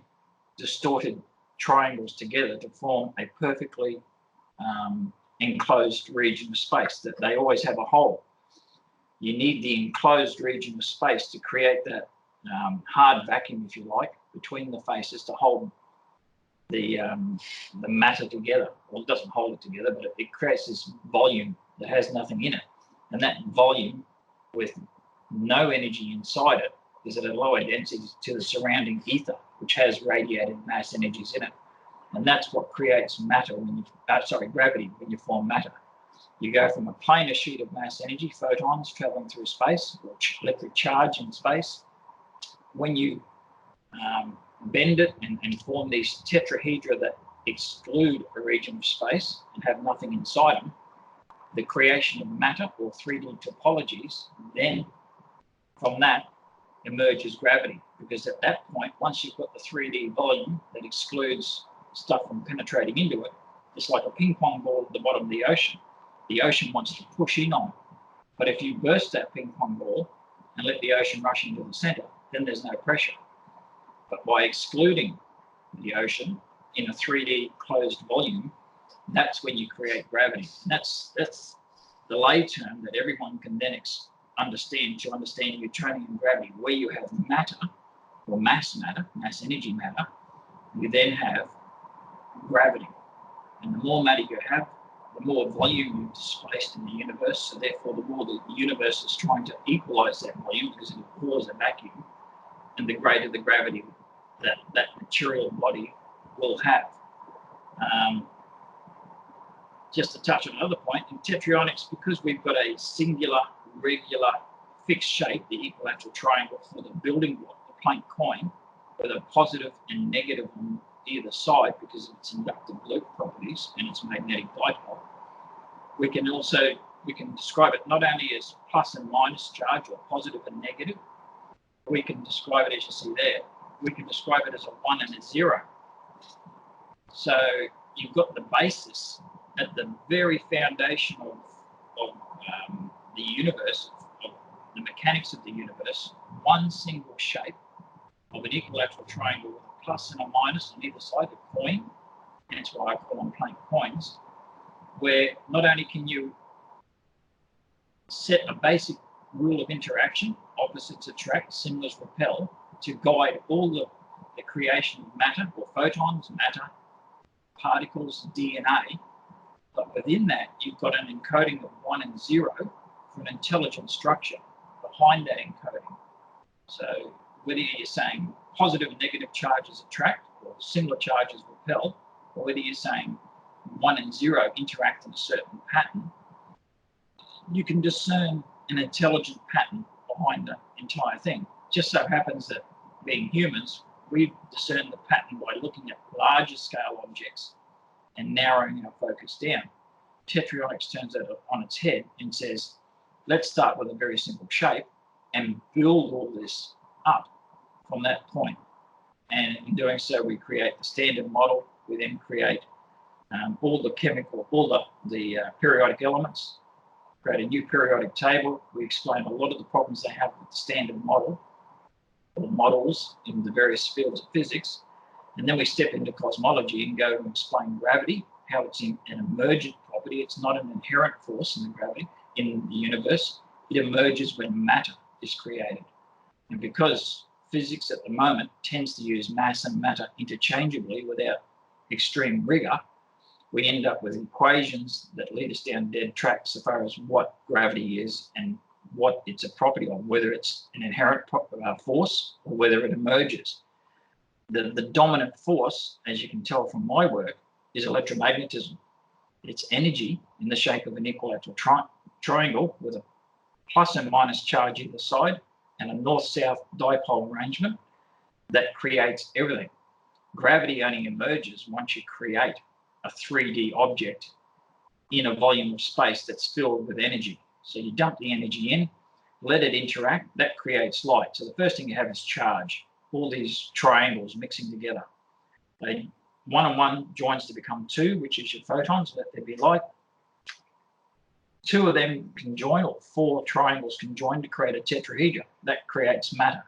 distorted triangles together to form a perfectly enclosed region of space. That they always have a hole. You need the enclosed region of space to create that hard vacuum, if you like, between the faces to hold the matter together. Well, it doesn't hold it together, but it creates this volume that has nothing in it. And that volume, with no energy inside it, is at a lower density to the surrounding ether, which has radiated mass energies in it. And that's what creates matter when you, gravity, when you form matter. You go from a planar sheet of mass energy, photons traveling through space, or electric charge in space. When you bend it and form these tetrahedra that exclude a region of space and have nothing inside them, the creation of matter or 3D topologies, then from that emerges gravity. Because at that point, once you've got the 3D volume that excludes stuff from penetrating into it, it's like a ping pong ball at the bottom of the ocean. The ocean wants to push in on it. But if you burst that ping pong ball and let the ocean rush into the center, then there's no pressure. But by excluding the ocean in a 3D closed volume, that's when you create gravity. And that's the lay term that everyone can then understand to understand Newtonian gravity, where you have matter or mass energy matter, you then have gravity. And the more matter you have, the more volume you've displaced in the universe. So therefore, the more the universe is trying to equalize that volume because it abhors a vacuum, and the greater the gravity that material body will have. Just to touch on another point, in Tetryonics, because we've got a singular, regular, fixed shape, the equilateral triangle for the building block, the Planck coin, with a positive and negative on either side because of its inductive loop properties and its magnetic dipole, we can also we can describe it not only as plus and minus charge, or positive and negative. We can describe it, as you see there, we can describe it as a 1 and a 0. So you've got the basis at the very foundation of the universe, of the mechanics of the universe, one single shape of an equilateral triangle with a plus and a minus on either side, a coin. That's why I call them plain coins, where not only can you set a basic rule of interaction, opposites attract, similars repel, to guide all the creation of matter, or photons, matter, particles, DNA, but within that, you've got an encoding of 1 and 0 for an intelligent structure behind that encoding. So whether you're saying positive and negative charges attract, or similar charges repel, or whether you're saying 1 and 0 interact in a certain pattern, you can discern an intelligent pattern behind the entire thing. Just so happens that, being humans, we discern the pattern by looking at larger scale objects and narrowing our focus down. Tetryonics turns that on its head and says, let's start with a very simple shape and build all this up from that point. And in doing so, we create the standard model. We then create all the periodic elements, create a new periodic table. We explain a lot of the problems they have with the standard model, or models in the various fields of physics. And then we step into cosmology and go and explain gravity, how it's an emergent property. It's not an inherent force in the gravity in the universe. It emerges when matter is created. And because physics at the moment tends to use mass and matter interchangeably without extreme rigor, we end up with equations that lead us down dead tracks so far as what gravity is and what it's a property of, whether it's an inherent force or whether it emerges. The dominant force, as you can tell from my work, is electromagnetism. It's energy in the shape of an equilateral triangle with a plus and minus charge either side and a north-south dipole arrangement that creates everything. Gravity only emerges once you create a 3D object in a volume of space that's filled with energy. So you dump the energy in, let it interact, that creates light. So the first thing you have is charge, all these triangles mixing together. They, 1 and 1 joins to become 2, which is your photons, let there be light. 2 of them can join, or 4 triangles can join to create a tetrahedra. That creates matter.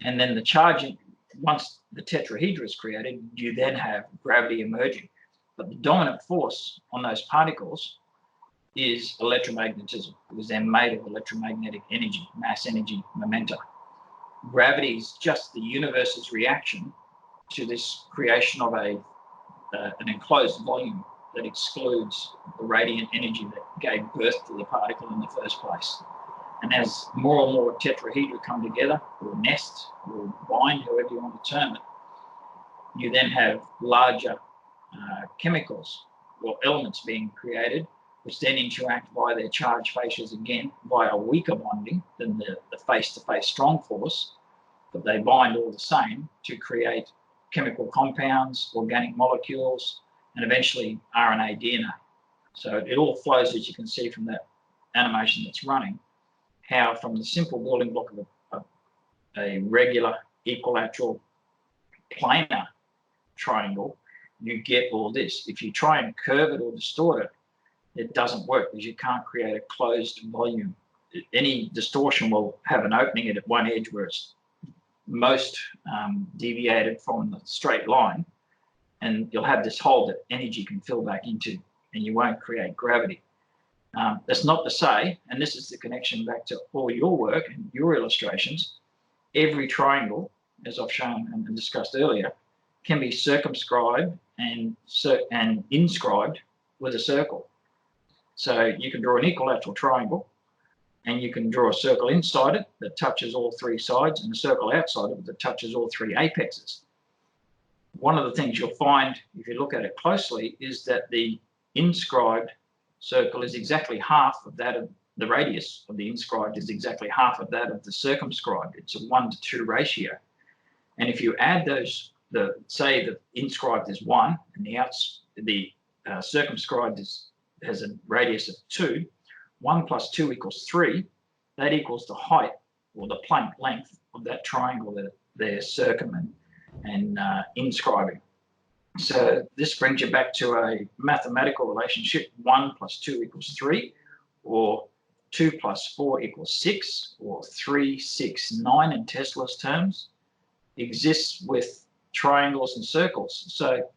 And then the charging, once the tetrahedra is created, you then have gravity emerging. But the dominant force on those particles is electromagnetism, because they're made of electromagnetic energy, mass energy, momentum. Gravity is just the universe's reaction to this creation of an enclosed volume that excludes the radiant energy that gave birth to the particle in the first place. And as more and more tetrahedra come together, or nest, or bind, however you want to term it, you then have larger chemicals or elements being created, which then interact via their charge facies again via weaker bonding than the face-to-face strong force, but they bind all the same to create chemical compounds, organic molecules, and eventually RNA, DNA. So it all flows, as you can see from that animation that's running, how from the simple building block of a regular equilateral planar triangle, you get all this. If you try and curve it or distort it, it doesn't work because you can't create a closed volume. Any distortion will have an opening at one edge where it's most deviated from the straight line, and you'll have this hole that energy can fill back into, and you won't create gravity. That's not to say, and this is the connection back to all your work and your illustrations, every triangle, as I've shown and discussed earlier, can be circumscribed and inscribed with a circle. So you can draw an equilateral triangle, and you can draw a circle inside it that touches all 3 sides, and a circle outside of it that touches all 3 apexes. One of the things you'll find, if you look at it closely, is that the inscribed circle is exactly half of that of the radius of the inscribed is exactly half of that of the circumscribed. It's a 1-to-2 ratio. And if you add those, say the inscribed is 1 and the circumscribed has a radius of 2, 1 plus 2 equals 3, that equals the height or the Planck length of that triangle that they're circuming and inscribing. So this brings you back to a mathematical relationship. 1 plus 2 equals 3, or 2 plus 4 equals 6, or 3, 6, 9 in Tesla's terms, exists with triangles and circles. So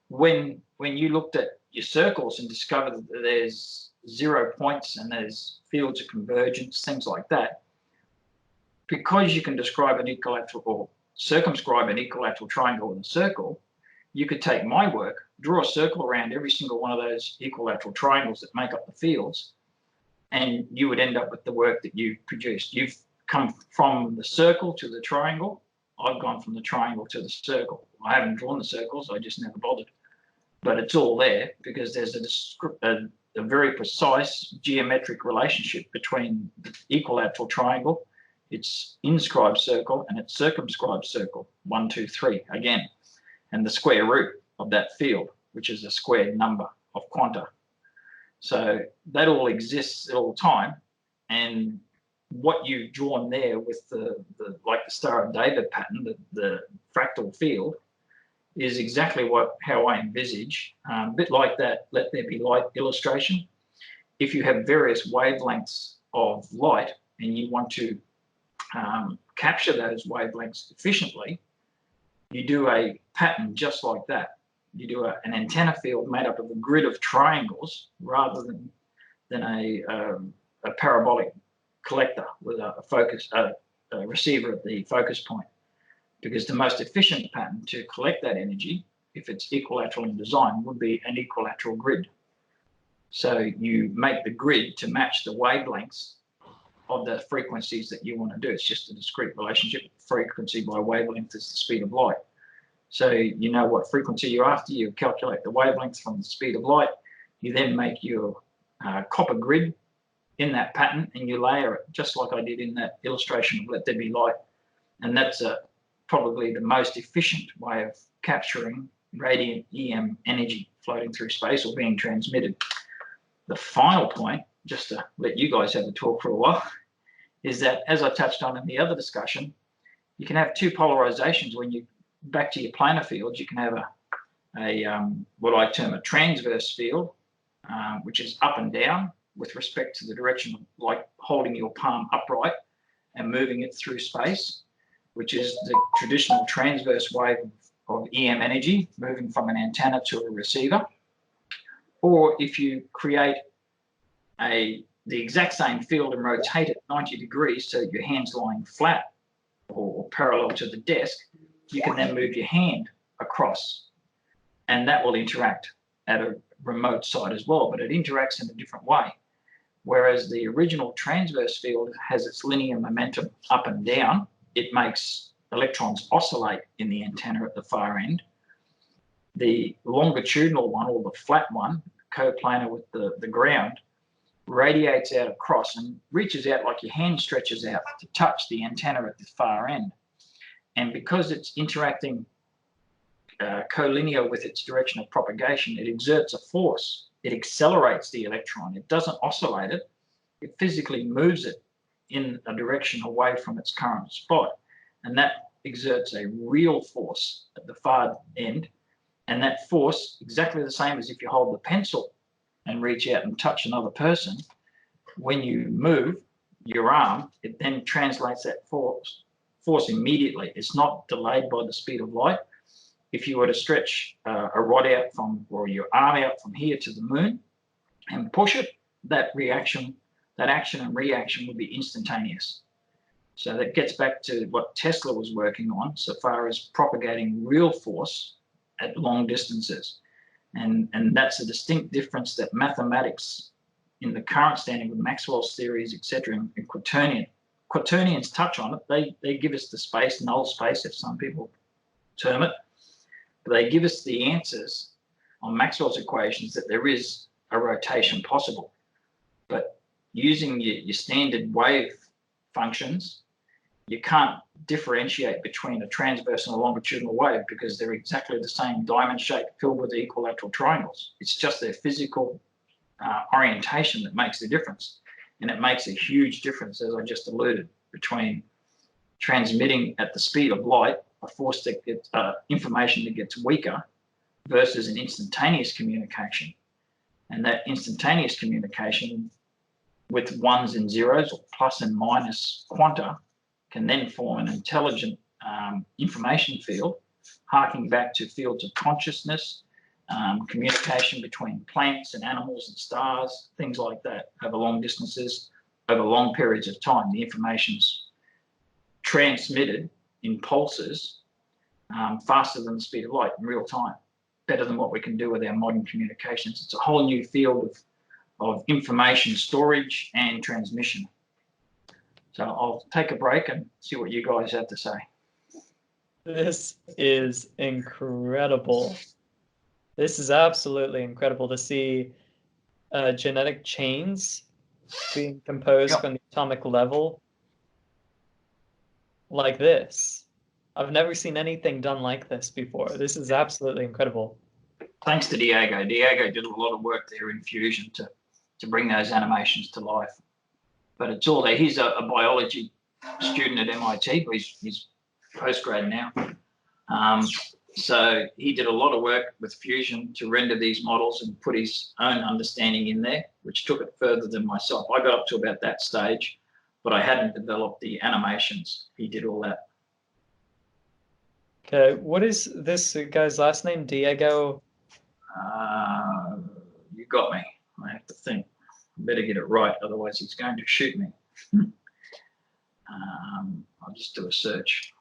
when you looked at your circles and discovered that there's 0 points and there's fields of convergence, things like that, because you can describe an equilateral or circumscribe an equilateral triangle in a circle, you could take my work, draw a circle around every single one of those equilateral triangles that make up the fields, and you would end up with the work that you produced. You've come from the circle to the triangle. I've gone from the triangle to the circle. I haven't drawn the circles, I just never bothered. But it's all there because there's a very precise geometric relationship between the equilateral triangle, its inscribed circle, and its circumscribed circle, 1, 2, 3, again, and the square root of that field, which is a squared number of quanta. So that all exists at all time, and what you've drawn there with the like the Star of David pattern, the fractal field, is exactly how I envisage, a bit like that Let There Be Light illustration. If you have various wavelengths of light and you want to capture those wavelengths efficiently, you do a pattern just like that. You do an antenna field made up of a grid of triangles rather than a parabolic collector with a receiver at the focus point. Because the most efficient pattern to collect that energy, if it's equilateral in design, would be an equilateral grid. So you make the grid to match the wavelengths of the frequencies that you want to do. It's just a discrete relationship. Frequency by wavelength is the speed of light. So you know what frequency you're after. You calculate the wavelength from the speed of light. You then make your copper grid in that pattern and you layer it, just like I did in that illustration of Let There Be Light. And that's probably the most efficient way of capturing radiant EM energy floating through space or being transmitted. The final point, just to let you guys have a talk for a while, is that, as I touched on in the other discussion, you can have two polarizations. When you back to your planar fields, you can have a what I term a transverse field, which is up and down with respect to the direction of, like holding your palm upright and moving it through space, which is the traditional transverse wave of EM energy moving from an antenna to a receiver. Or if you create the exact same field and rotate it 90 degrees so your hand's lying flat or parallel to the desk, you can then move your hand across, and that will interact at a remote site as well, but it interacts in a different way. Whereas the original transverse field has its linear momentum up and down, it makes electrons oscillate in the antenna at the far end. The longitudinal one, or the flat one, coplanar with the ground, radiates out across and reaches out like your hand stretches out to touch the antenna at the far end. And because it's interacting collinear with its direction of propagation, it exerts a force. It accelerates the electron. It doesn't oscillate it. It physically moves it in a direction away from its current spot. And that exerts a real force at the far end. And that force, exactly the same as if you hold the pencil and reach out and touch another person, when you move your arm, it then translates that force immediately. It's not delayed by the speed of light. If you were to stretch a rod out from, or your arm out from here to the moon and push it, that action and reaction would be instantaneous. So that gets back to what Tesla was working on so far as propagating real force at long distances. And that's a distinct difference that mathematics in the current standing with Maxwell's theories, etc., and Quaternions touch on it. They give us the space, null space, if some people term it, but they give us the answers on Maxwell's equations that there is a rotation possible. But using your standard wave functions, you can't differentiate between a transverse and a longitudinal wave because they're exactly the same diamond shape filled with equilateral triangles. It's just their physical orientation that makes the difference. And it makes a huge difference, as I just alluded, between transmitting at the speed of light a force that gets information that gets weaker versus an instantaneous communication. And that instantaneous communication with ones and zeros, or plus and minus quanta, can then form an intelligent information field, harking back to fields of consciousness, communication between plants and animals and stars, things like that, over long distances, over long periods of time. The information's transmitted in pulses faster than the speed of light in real time, better than what we can do with our modern communications. It's a whole new field of information storage and transmission. So I'll take a break and see what you guys have to say. This is incredible. This is absolutely incredible to see genetic chains being composed from the atomic level like this. I've never seen anything done like this before. This is absolutely incredible. Thanks to Diego. Diego did a lot of work there in fusion to bring those animations to life. But it's all there. He's a biology student at MIT. He's postgrad now. So he did a lot of work with fusion to render these models and put his own understanding in there, which took it further than myself. I got up to about that stage, but I hadn't developed the animations. He did all that. Okay, what is this guy's last name? Diego? You got me. I have to think. I better get it right, otherwise he's going to shoot me. I'll just do a search.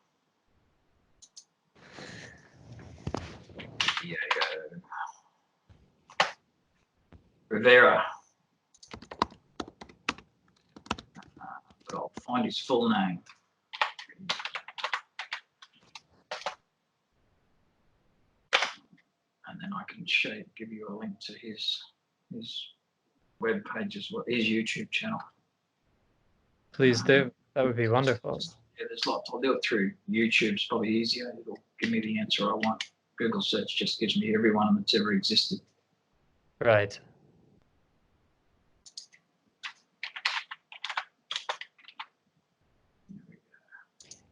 Diego Rivera. But I'll find his full name. And then I can give you a link to his web page as well, his YouTube channel. Please do. That would be wonderful. Yeah, there's lots. I'll do it through YouTube. It's probably easier. It'll give me the answer I want. Google search just gives me everyone that's ever existed. Right.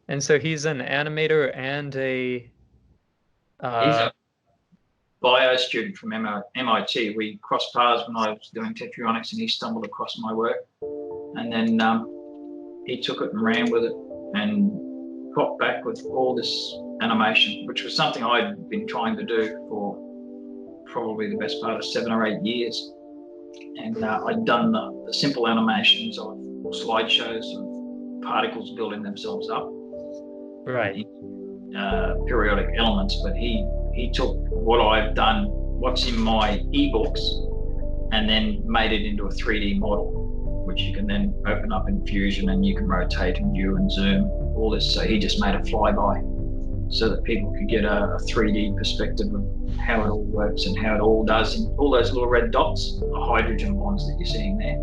And so he's an animator and a... He's a bio student from MIT. We crossed paths when I was doing Tetryonics, and he stumbled across my work. And then he took it and ran with it and popped back with all this animation, which was something I'd been trying to do for probably the best part of 7 or 8 years. And I'd done the simple animations of slideshows of particles building themselves up. Right. Periodic elements, but he took what I've done, what's in my ebooks, and then made it into a 3D model, which you can then open up in Fusion and you can rotate and view and zoom, all this. So he just made a flyby so that people could get a 3D perspective of how it all works and how it all does. And all those little red dots are hydrogen bonds that you're seeing there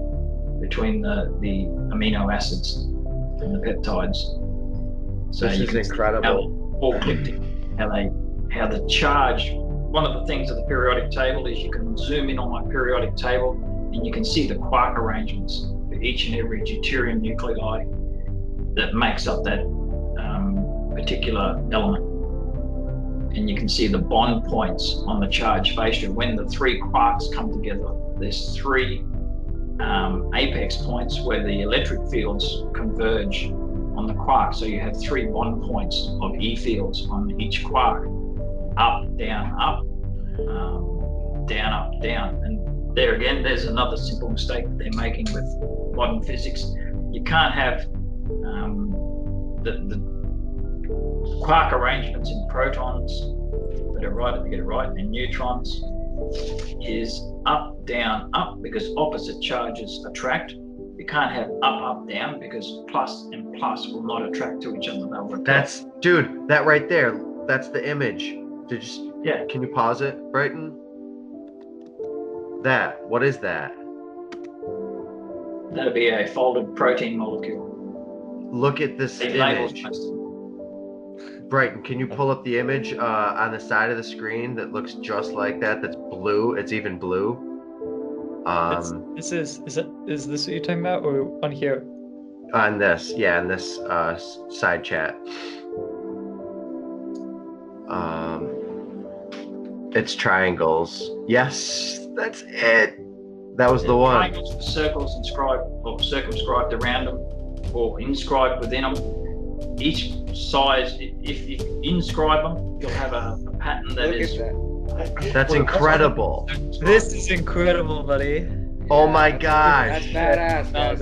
between the amino acids and the peptides. So this is incredible. All connected, how the charge. One of the things of the periodic table is you can zoom in on my periodic table and you can see the quark arrangements for each and every deuterium nuclei that makes up that particular element. And you can see the bond points on the charge fascia. When the 3 quarks come together, there's 3 apex points where the electric fields converge on the quark. So you have 3 bond points of E fields on each quark. Up, down, up, down, up, down. And there again, there's another simple mistake that they're making with modern physics. You can't have the quark arrangements in protons that are right, if you get it right, and neutrons is up, down, up, because opposite charges attract. You can't have up, up, down, because plus and plus will not attract to each other. They'll repel. That's, dude, that right there, that's the image. Yeah. Can you pause it, Brighton? What is that? That'll be a folded protein molecule. Look at this image. Brighton, can you pull up the image on the side of the screen that looks just like that? That's blue. It's even blue. This is this what you're talking about, or on here? On this, yeah, in this side chat. It's triangles. Yes, that's it. That was the one. Triangles with circles inscribed or circumscribed around them, or inscribed within them. Each size, if you inscribe them, you'll have a pattern that is. That's incredible. This is incredible, buddy. Oh my gosh. That's badass, guys.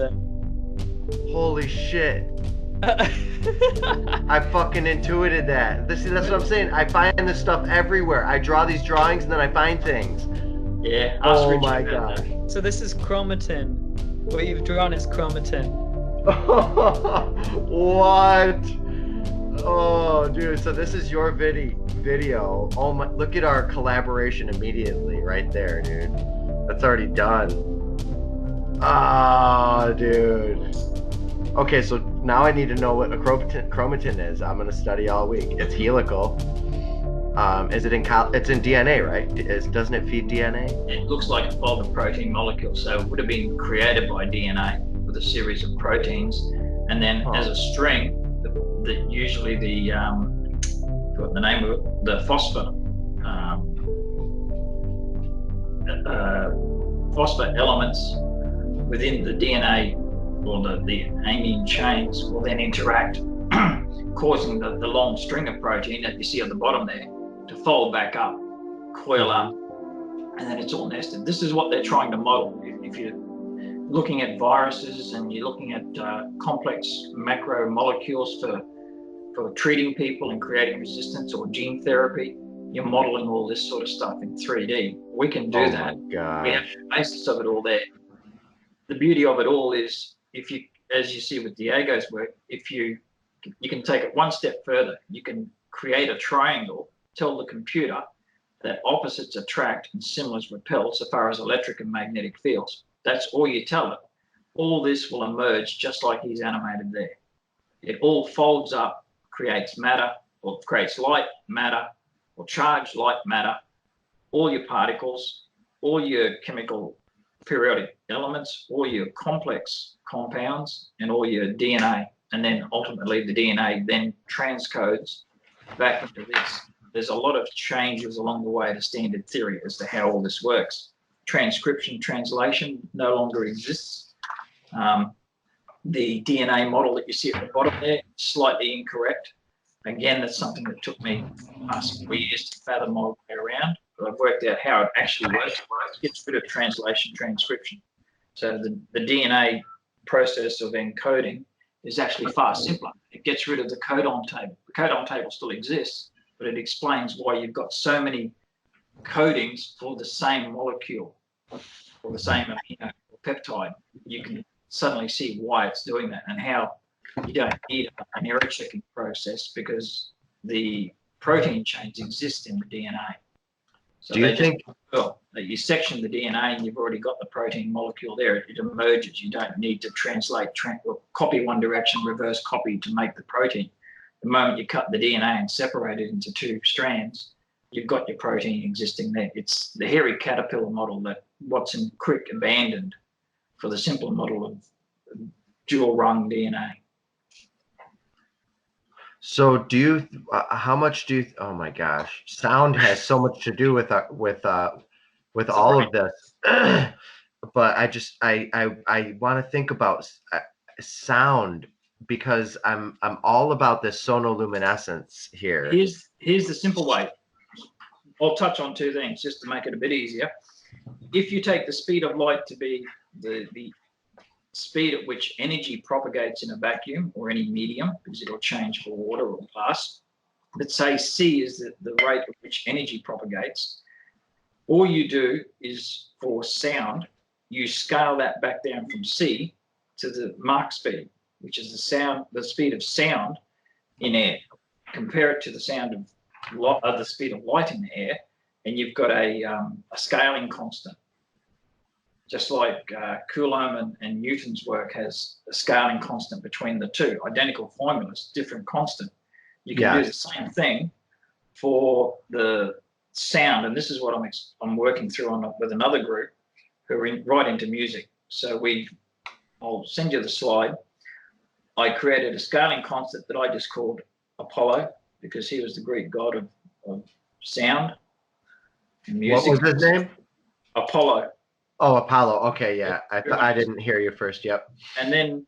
Holy shit. I fucking intuited that. That's what I'm saying. I find this stuff everywhere. I draw these drawings and then I find things. Yeah. Oh my gosh. So this is chromatin. What you've drawn is chromatin. What? Oh, dude. So this is your video. Oh my! Look at our collaboration immediately, right there, dude. That's already done. Ah, dude. Okay, so now I need to know what a chromatin is. I'm gonna study all week. It's helical. Is it it's in DNA, right? Doesn't it feed DNA? It looks like a folded protein molecule, so it would have been created by DNA with a series of proteins, and then as a string, usually the what the name of it, the phosphate elements within the DNA or the amine chains will then interact, causing the long string of protein that you see at the bottom there to fold back up, coil up, and then it's all nested. This is what they're trying to model. If you're looking at viruses and you're looking at complex macromolecules for treating people and creating resistance or gene therapy, you're modeling all this sort of stuff in 3D. We can do that. Oh my God. We have the basis of it all there. The beauty of it all is, if you, as you see with Diego's work, if you can take it one step further, you can create a triangle, tell the computer that opposites attract and similars repel so far as electric and magnetic fields. That's all you tell it. All this will emerge just like he's animated there. It all folds up, creates matter, or creates light, matter, or charged light, matter, all your particles, all your chemical periodic elements, all your complex compounds, and all your DNA. And then ultimately the DNA then transcodes back into this. There's a lot of changes along the way to standard theory as to how all this works. Transcription, translation no longer exists. The DNA model that you see at the bottom there, slightly incorrect. Again, that's something that took me past 4 years to fathom my way around, but I've worked out how it actually works. It gets rid of translation, transcription. So the DNA process of encoding is actually far simpler. It gets rid of the codon table. The codon table still exists, but it explains why you've got so many codings for the same molecule or the same amino or peptide. You can suddenly see why it's doing that and how you don't need an error checking process because the protein chains exist in the DNA. So do you think you section the DNA and you've already got the protein molecule there, it emerges. You don't need to translate, copy one direction, reverse copy to make the protein. The moment you cut the DNA and separate it into two strands, you've got your protein existing there. It's the hairy caterpillar model that Watson Crick abandoned for the simple model of dual rung DNA. So do you? How much do you? Oh my gosh, sound has so much to do with all of this. But I want to think about sound because I'm all about this sonoluminescence here. Here's the simple way. I'll touch on two things just to make it a bit easier. If you take the speed of light to be the speed at which energy propagates in a vacuum or any medium, because it'll change for water or glass. Let's say C is the rate at which energy propagates. All you do is for sound, you scale that back down from C to the Mach speed, which is the speed of sound in air. Compare it to the sound of the speed of light in the air, and you've got a scaling constant. Just like Coulomb and Newton's work has a scaling constant between the two, identical formulas, different constant. You can do the same thing for the sound, and this is what I'm working through with another group who are right into music. So I'll send you the slide. I created a scaling constant that I just called Apollo, because he was the Greek god of sound and music. What was his name? Apollo. Oh, Apollo. Okay, yeah. I didn't hear you first. Yep. And then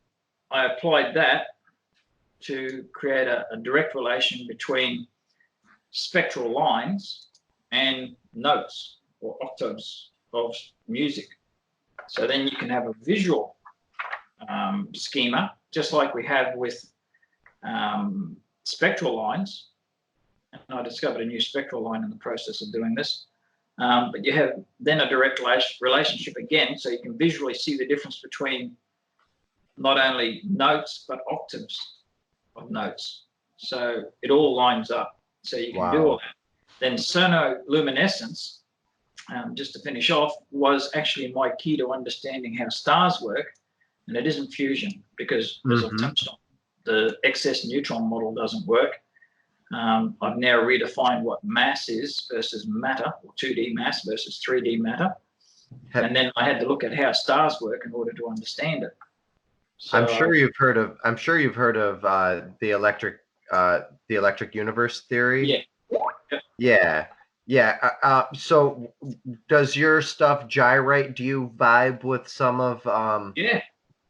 I applied that to create a direct relation between spectral lines and notes or octaves of music. So then you can have a visual schema, just like we have with spectral lines. And I discovered a new spectral line in the process of doing this. But you have then a direct relationship again, so you can visually see the difference between not only notes, but octaves of notes. So it all lines up. So you can do all that. Then sonoluminescence, just to finish off, was actually my key to understanding how stars work. And it isn't fusion, because as I've touched on, the excess neutron model doesn't work. I've now redefined what mass is versus matter, or 2D mass versus 3D matter. And then I had to look at how stars work in order to understand it. So, I'm sure you've heard of the electric universe theory. Yeah. So does your stuff gyrate? Do you vibe with some of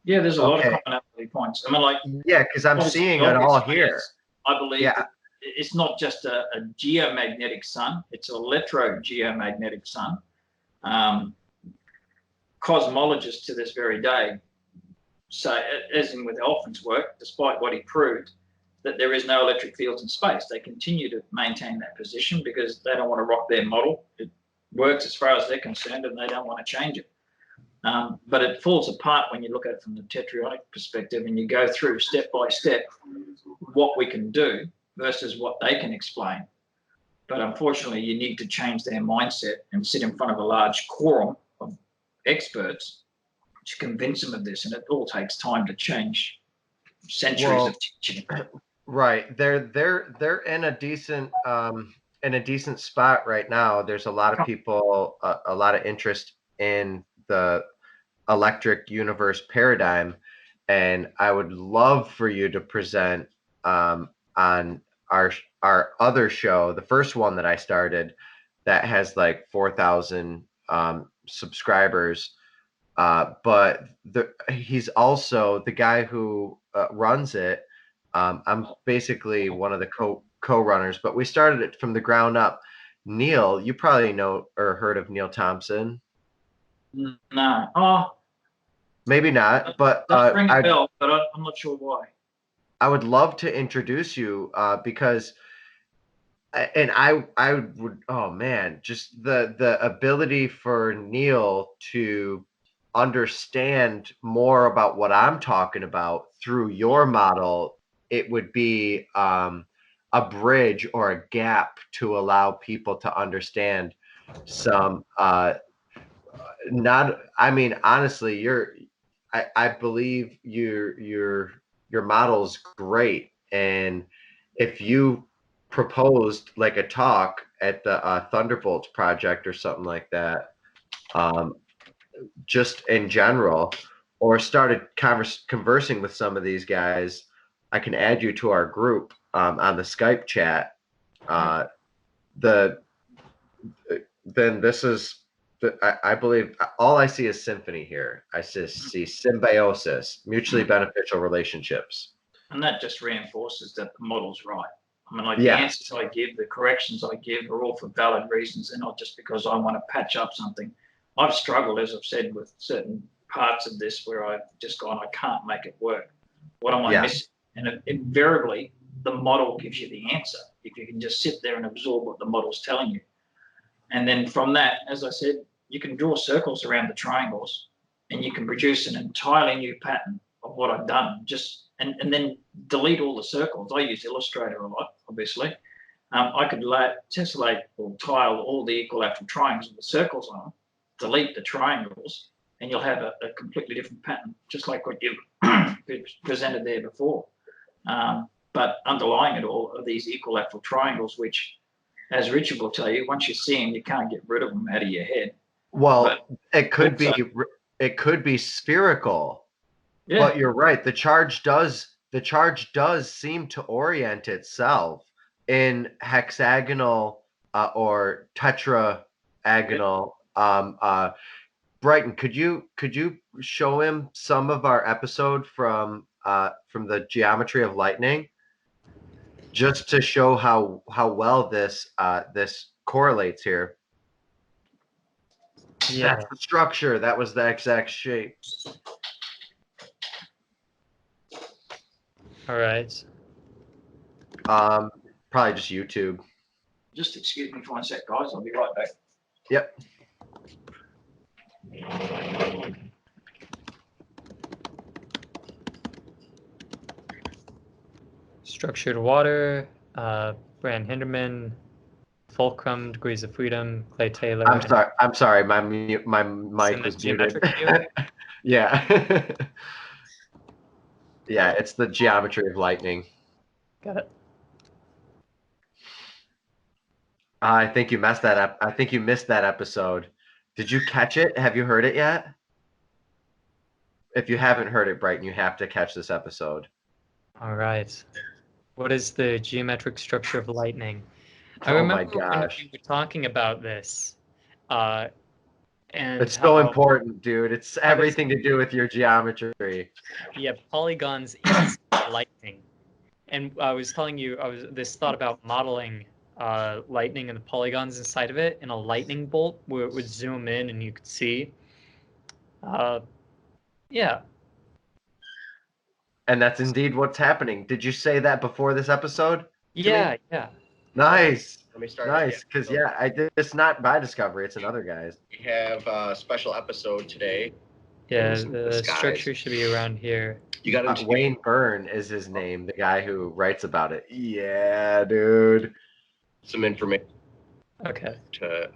Yeah, there's a lot of commonality points. I mean, like, because I'm seeing it all here. I believe that it's not just a geomagnetic sun, it's an electrogeomagnetic sun. Cosmologists to this very day say, as in with Alfvén's work, despite what he proved, that there is no electric fields in space. They continue to maintain that position because they don't want to rock their model. It works as far as they're concerned, and they don't want to change it. But it falls apart when you look at it from the Tetrayonic perspective and you go through step by step what we can do versus what they can explain. But unfortunately, you need to change their mindset and sit in front of a large quorum of experts to convince them of this. And it all takes time to change centuries of teaching. Right. They're in a decent spot right now. There's a lot of people, a lot of interest in the electric universe paradigm, and I would love for you to present on our other show, the first one that I started, that has like 4,000 subscribers. But he's also the guy who runs it. I'm basically one of the co-runners, but we started it from the ground up. Neil, you probably know or heard of Neil Thompson. No. Oh, maybe not, but ring a bell, but I'm not sure why. I would love to introduce you because, and I would, oh man, just the ability for Neil to understand more about what I'm talking about through your model, it would be a bridge or a gap to allow people to understand some honestly, I believe your model's great, and if you proposed like a talk at the Thunderbolts project or something like that, just in general, or started conversing with some of these guys, I can add you to our group on the Skype chat. Then this is. I believe all I see is symphony here. I see symbiosis, mutually beneficial relationships. And that just reinforces that the model's right. I mean, like the answers I give, the corrections I give are all for valid reasons. They're not just because I want to patch up something. I've struggled, as I've said, with certain parts of this where I've just gone, I can't make it work. What am I missing? And invariably, the model gives you the answer if you can just sit there and absorb what the model's telling you. And then from that, as I said, you can draw circles around the triangles and you can produce an entirely new pattern of what I've done. And then delete all the circles. I use Illustrator a lot, obviously. I could tessellate or tile all the equilateral triangles with the circles on them, delete the triangles, and you'll have a completely different pattern, just like what you presented there before. But underlying it all are these equilateral triangles, which, as Richard will tell you, once you see them, you can't get rid of them out of your head. Well, it could be also- it could be spherical, Yeah. but you're right. The charge does seem to orient itself in hexagonal or tetraagonal. Brighton, could you show him some of our episode from the geometry of lightning, just to show how well this correlates here? Yeah. That's the structure. That was the exact shape. All right. Probably just YouTube. Just excuse me for one sec, guys. I'll be right back. Yep. Structured water, Brand Hinderman, Fulcrum, Degrees of Freedom, Clay Taylor. I'm sorry. My mic was muted. Geometric view? Yeah. Yeah, it's the geometry of lightning. Got it. I think you messed that up. I think you missed that episode. Did you catch it? Have you heard it yet? If you haven't heard it, Brighton, you have to catch this episode. All right. What is the geometric structure of lightning? I Oh my remember gosh. when we were talking about this. And It's so how- important, dude. It's everything to do with your geometry. Yeah, polygons is lightning. And I was telling you, this thought about modeling lightning and the polygons inside of it in a lightning bolt where it would zoom in and you could see. Yeah. And that's indeed what's happening. Did you say that before this episode? Yeah, yeah. Nice. Let me start. Nice. Because, yeah, I did. It's not my discovery. It's another guy's. We have a special episode today. Yeah, Listen to the this, guys. structure should be around here. You got to Wayne Byrne is his name, the guy who writes about it. Yeah, dude. some information Okay. to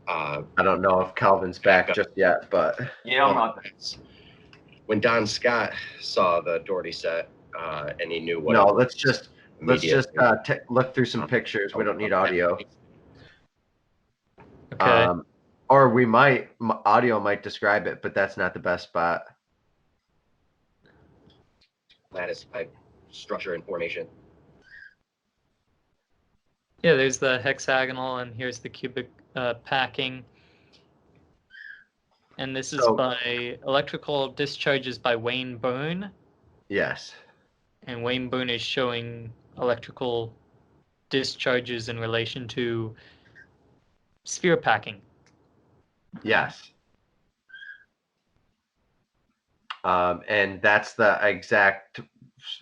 I don't know if Kelvin's back just yet, but Yeah, I'm right back. when Don Scott saw the Dougherty set and he knew what. no. it was Let's just immediately. look through some pictures. We don't need audio. Okay. Or we might audio might describe it, but that's not the best spot. Lattice type structure and formation. Yeah, there's the hexagonal, and here's the cubic packing. And this is So- by Electrical Discharges by Wayne Byrne. Yes. And Wayne Byrne is showing electrical discharges in relation to sphere packing. Yes. And that's the exact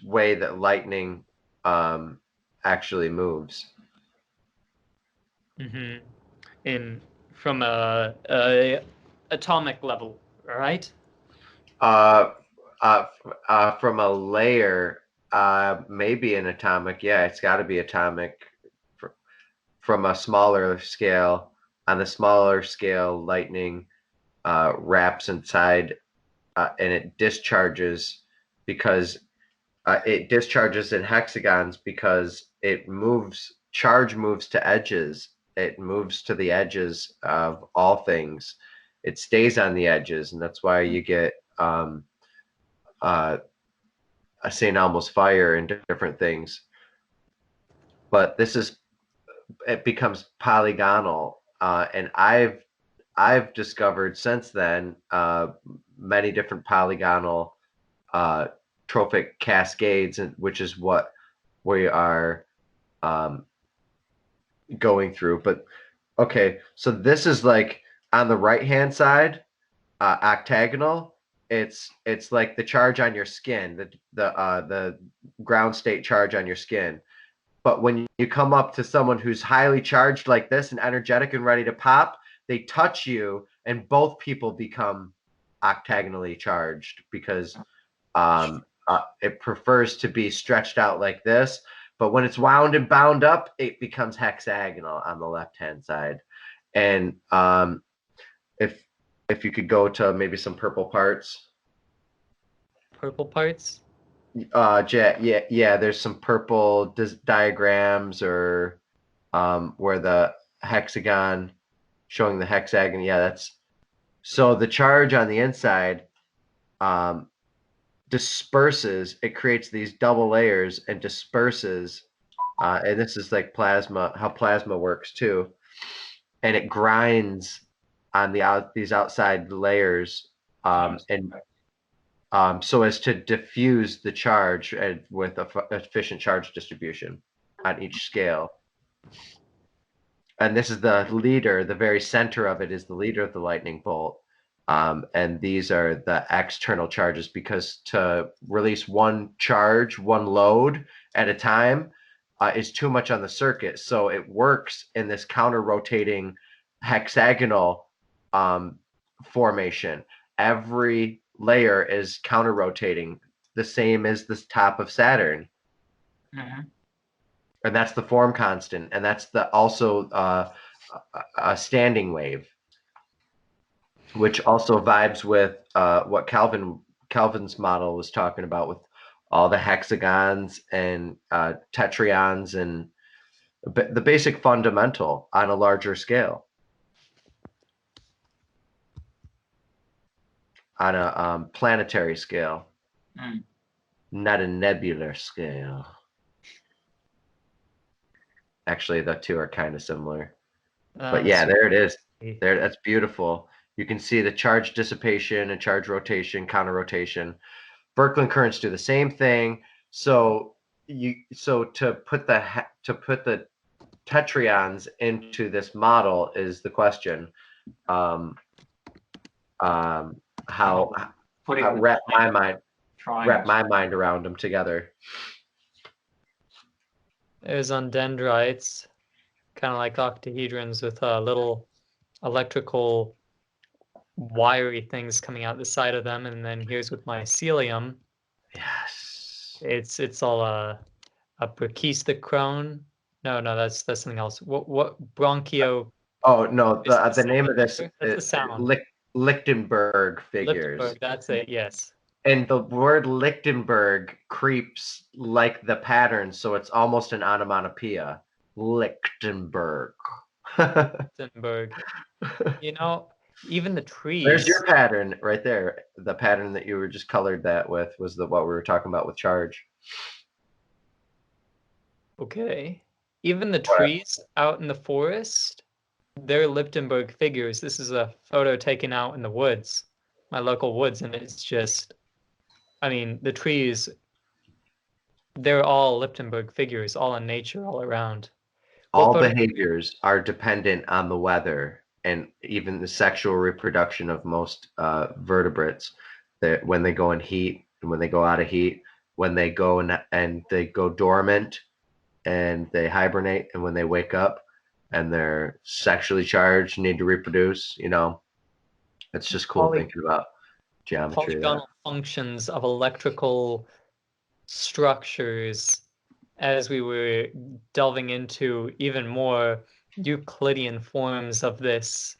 way that lightning actually moves. Mm-hmm. From a atomic level, right? From a layer, maybe an atomic. Yeah, it's got to be atomic. From a smaller scale. On the smaller scale, lightning wraps inside, and it discharges because it discharges in hexagons because it moves. Charge moves to edges. It moves to the edges of all things. It stays on the edges, and that's why you get a St. Elmo's fire and different things. But it becomes polygonal, and I've discovered since then many different polygonal trophic cascades, which is what we are going through. But okay, so this is like on the right hand side, octagonal. It's like the charge on your skin, the ground state charge on your skin. But when you come up to someone who's highly charged like this and energetic and ready to pop, they touch you and both people become octagonally charged because it prefers to be stretched out like this. But when it's wound and bound up, it becomes hexagonal on the left-hand side. And if you could go to maybe some purple parts. Purple parts? Yeah, there's some purple diagrams or where the hexagon showing the hexagon. Yeah, that's so the charge on the inside disperses. It creates these double layers and disperses. And this is like plasma, how plasma works too. And it grinds on these outside layers, and so as to diffuse the charge with efficient charge distribution on each scale. And this is the leader. The very center of it is the leader of the lightning bolt. And these are the external charges, because to release one charge, one load at a time, is too much on the circuit. So it works in this counter-rotating hexagonal formation. Every layer is counter-rotating, the same as the top of Saturn. And that's the form constant, and that's also a standing wave, which also vibes with what Kelvin's model was talking about, with all the hexagons and tetrions and the basic fundamental on a larger scale, on a planetary scale, not a nebular scale. Actually, the two are kind of similar. But yeah, there it is. There, that's beautiful. You can see the charge dissipation and charge rotation, counter rotation. Birkeland currents do the same thing. So to put the tetrions into this model is the question. How wrap my mind around them together. There's on dendrites, kind of like octahedrons with little electrical wiry things coming out the side of them, and then here's with mycelium. Yes. It's all a brachistochrone. No, that's something else. What bronchio? Oh no, the name of this is sound. Lichtenberg figures. Lichtenberg, that's it. Yes. And the word Lichtenberg creeps like the pattern, so it's almost an onomatopoeia. Lichtenberg. Lichtenberg. You know, even the trees. There's your pattern right there. The pattern that you were just colored that with was what we were talking about with charge. Okay. Even the trees out in the forest, they're Lichtenberg figures. This is a photo taken out in the woods, my local woods, and it's just, I mean, the trees, they're all Lichtenberg figures, all in nature, all around. All behaviors are dependent on the weather and even the sexual reproduction of most vertebrates. That when they go in heat and when they go out of heat, when they go and they go dormant and they hibernate, and when they wake up and they're sexually charged, need to reproduce, you know, it's just cool thinking about geometry. Polygonal functions of electrical structures, as we were delving into even more Euclidean forms of this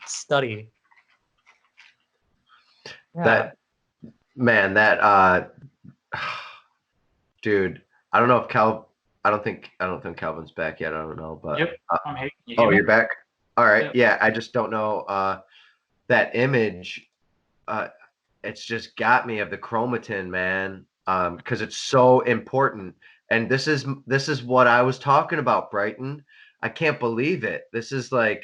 study. Yeah. Dude, I don't know if I don't think Kelvin's back yet. I don't know, but yep, I'm here. You're back. All right. Yep. Yeah, I just don't know. That image, it's just got me, of the chromatin, man, because it's so important. And this is what I was talking about, Brighton. I can't believe it. There's the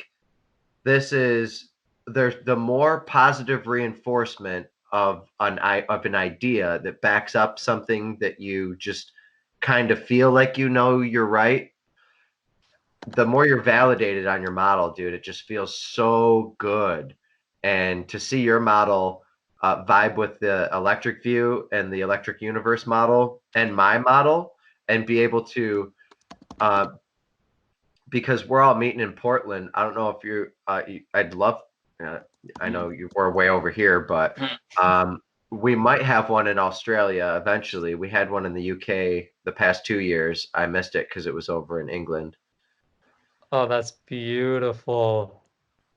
more positive reinforcement of an idea that backs up something that you just kind of feel like you're right. The more you're validated on your model, dude, it just feels so good. And to see your model vibe with the electric view and the electric universe model and my model, and be able to, because we're all meeting in Portland. I don't know if I'd love, I know you were way over here, but we might have one in Australia eventually. We had one in the UK the past 2 years. I missed it because it was over in England. Oh, that's beautiful.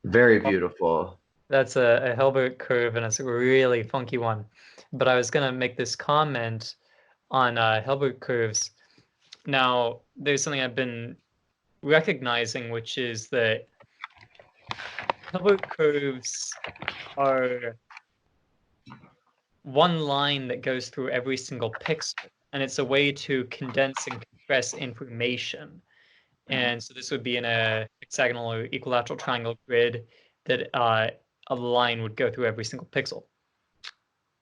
Very beautiful. That's a Hilbert curve, and it's a really funky one. But I was going to make this comment on Hilbert curves. Now, there's something I've been recognizing, which is that Hilbert curves are one line that goes through every single pixel, and it's a way to condense and compress information. And so this would be in a hexagonal or equilateral triangle grid that a line would go through every single pixel.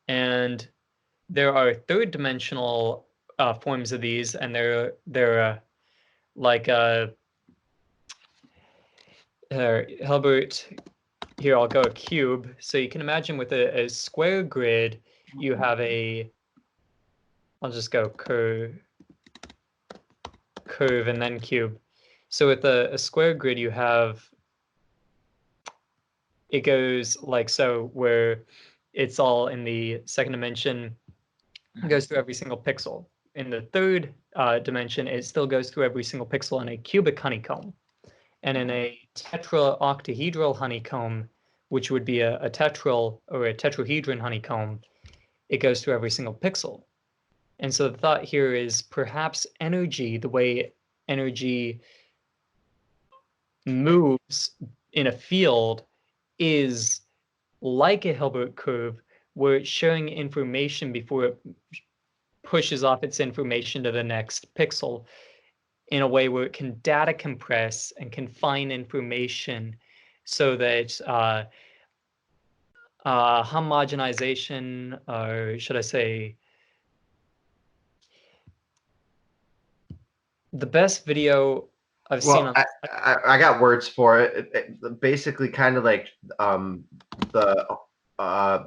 And there are third-dimensional forms of these, and they're like Hilbert. Here, I'll go a cube. So you can imagine with a square grid, you have a. I'll just go curve and then cube. So with a square grid, you have. It goes like so, where it's all in the second dimension. It goes through every single pixel. In the third dimension, it still goes through every single pixel in a cubic honeycomb. And in a tetra octahedral honeycomb, which would be a tetral or a tetrahedron honeycomb, it goes through every single pixel. And so the thought here is perhaps energy, the way energy moves in a field, is like a Hilbert curve, where it's showing information before it pushes off its information to the next pixel, in a way where it can data compress and confine information so that homogenization, or should I say, the best video I've seen on I got words for it. Basically, kind of like the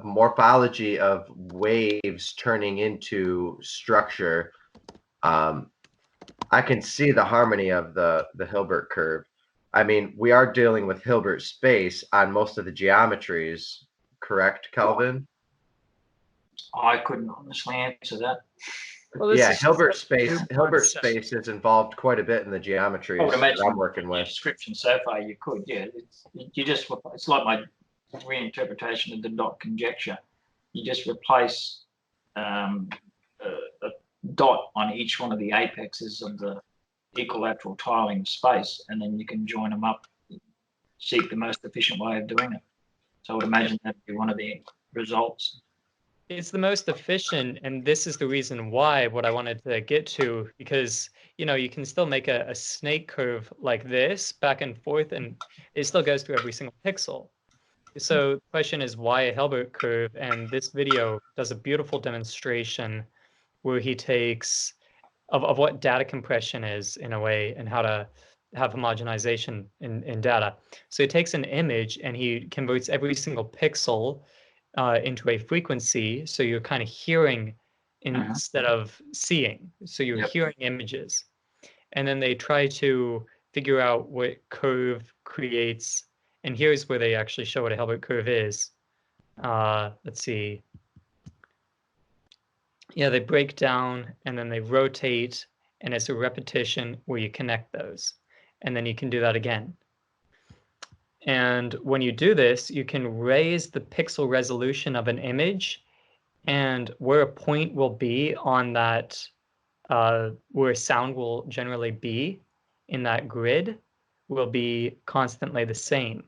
morphology of waves turning into structure. I can see the harmony of the Hilbert curve. I mean, we are dealing with Hilbert space on most of the geometries, correct, Kelvin? I couldn't honestly answer that. Well, Yeah, Hilbert space is involved quite a bit in the geometries that I'm working with. Description so far, you could, yeah. It's like my reinterpretation of the dot conjecture. You just replace a dot on each one of the apexes of the equilateral tiling space, and then you can join them up, seek the most efficient way of doing it. So I would imagine that'd be one of the results. It's the most efficient, and this is the reason why, what I wanted to get to, because, you know, you can still make a snake curve like this back and forth, and it still goes through every single pixel. So the question is, why a Hilbert curve? And this video does a beautiful demonstration where he takes of what data compression is, in a way, and how to have homogenization in data. So he takes an image and he converts every single pixel into a frequency, so you're kind of hearing instead of seeing. So you're hearing images, and then they try to figure out what curve creates. And here's where they actually show what a Hilbert curve is. Let's see. Yeah, they break down and then they rotate, and it's a repetition where you connect those, and then you can do that again. And when you do this, you can raise the pixel resolution of an image, and where a point will be on that, where sound will generally be in that grid, will be constantly the same,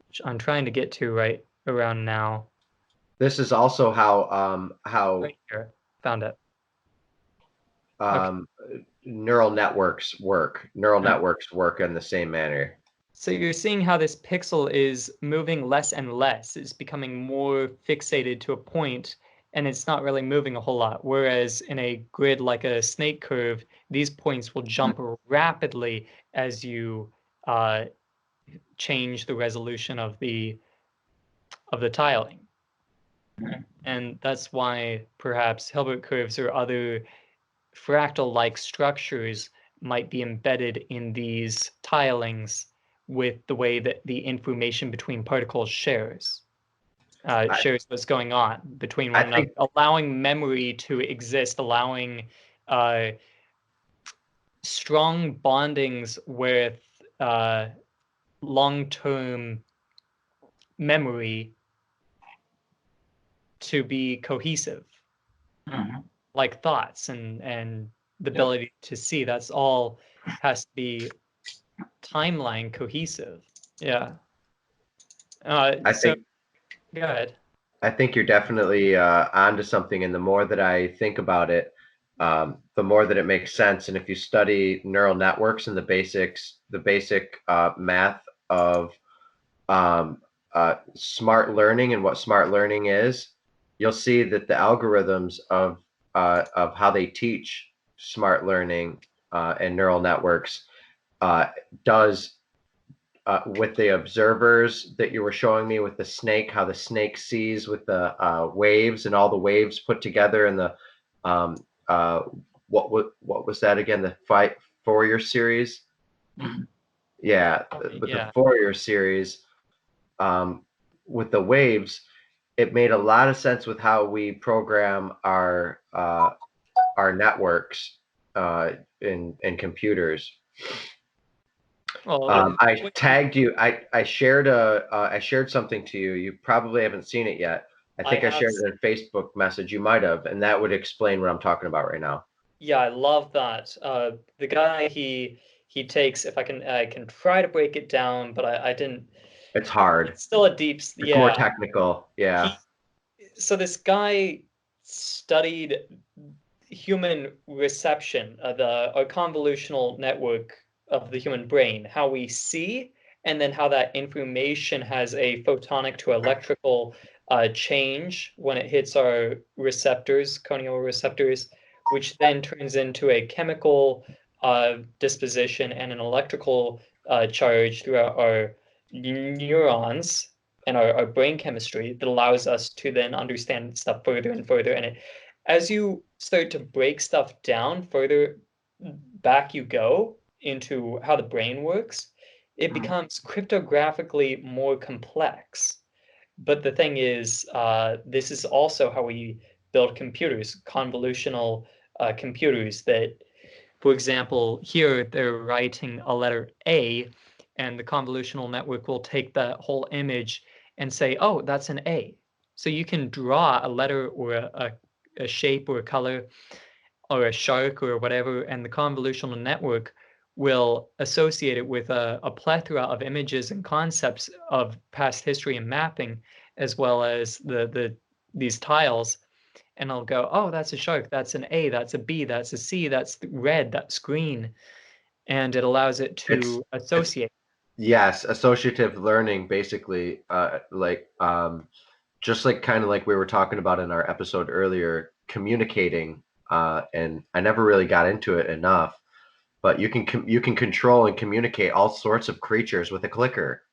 which I'm trying to get to right around now. This is also how Right here, found it. Neural networks work. Neural networks work in the same manner. So you're seeing how this pixel is moving less and less. It's becoming more fixated to a point, and it's not really moving a whole lot. Whereas in a grid like a snake curve, these points will jump rapidly as you change the resolution of the tiling. And that's why perhaps Hilbert curves or other fractal-like structures might be embedded in these tilings, with the way that the information between particles shares what's going on between one another, allowing memory to exist, allowing strong bondings with long-term memory to be cohesive, like thoughts and the ability to see. That's all has to be timeline cohesive. Yeah. I So think go ahead. I think you're definitely onto something, and the more that I think about it, the more that it makes sense. And if you study neural networks and the basic math of um, smart learning and what smart learning is, you'll see that the algorithms of how they teach smart learning and neural networks uh, does with the observers that you were showing me with the snake, how the snake sees with the waves and all the waves put together, and the um, uh, what was that again? The Fourier series. Mhm. Yeah, with the Yeah. Fourier series, um, with the waves, it made a lot of sense with how we program our networks in computers. Well, I tagged you. I shared I shared something to you. You probably haven't seen it yet. I I think I have. shared it in a Facebook message. You might have, and that would explain what I'm talking about right now. Yeah, I love that. The guy he takes. If I can try to break it down, but I didn't. It's hard. It's still a deep. It's more Yeah. technical. Yeah. He so this guy studied human reception, a convolutional network of the human brain, how we see, and then how that information has a photonic to electrical change when it hits our receptors, corneal receptors, which then turns into a chemical disposition and an electrical charge throughout our neurons and our brain chemistry that allows us to then understand stuff further and further. And as you start to break stuff down, further back you go into how the brain works, it becomes cryptographically more complex. But the thing is, this is also how we build computers, convolutional computers that, for example, here they're writing a letter A, and the convolutional network will take that whole image and say, oh, that's an A. So you can draw a letter or a shape or a color or a shark or whatever, and the convolutional network will associate it with a plethora of images and concepts of past history and mapping, as well as these tiles. And I'll go, oh, that's a shark, that's an A, that's a B, that's a C, that's red, that's green. And it allows it It's to associate. yes, associative learning basically, just like kind of like we were talking about in our episode earlier, communicating. And I never really got into it enough, but you can control and communicate all sorts of creatures with a clicker,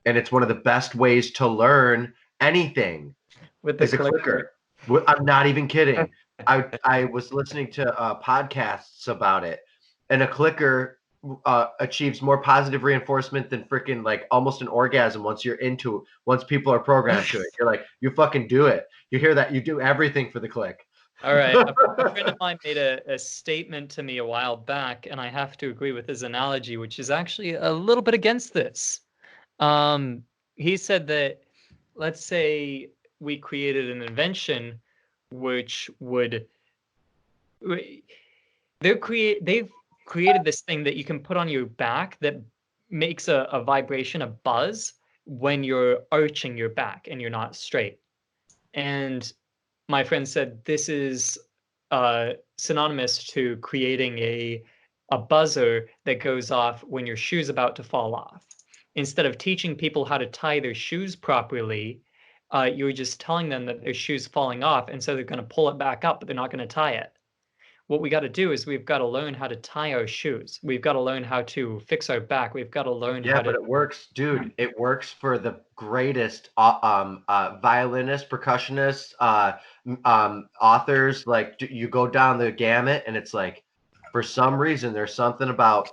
and it's one of the best ways to learn anything With the is a clicker. clicker. I'm not even kidding. I was listening to podcasts about it, and a clicker achieves more positive reinforcement than freaking like almost an orgasm once people are programmed to it. You're like, you fucking do it. You hear that? You do everything for the click. All right. A friend of mine made a statement to me a while back, and I have to agree with his analogy, which is actually a little bit against this. He said that, let's say we created an invention which would they've created this thing that you can put on your back that makes a vibration, a buzz when you're arching your back and you're not straight. And my friend said this is synonymous to creating a buzzer that goes off when your shoe's about to fall off. Instead of teaching people how to tie their shoes properly, you're just telling them that their shoe's falling off, and so they're going to pull it back up, but they're not going to tie it. What we got to do is we've got to learn how to tie our shoes. We've got to learn how to fix our back. We've got to learn how Yeah, to. but it works, dude. It works for the greatest violinists, percussionists, authors. Like you go down the gamut, and it's like, for some reason, there's something about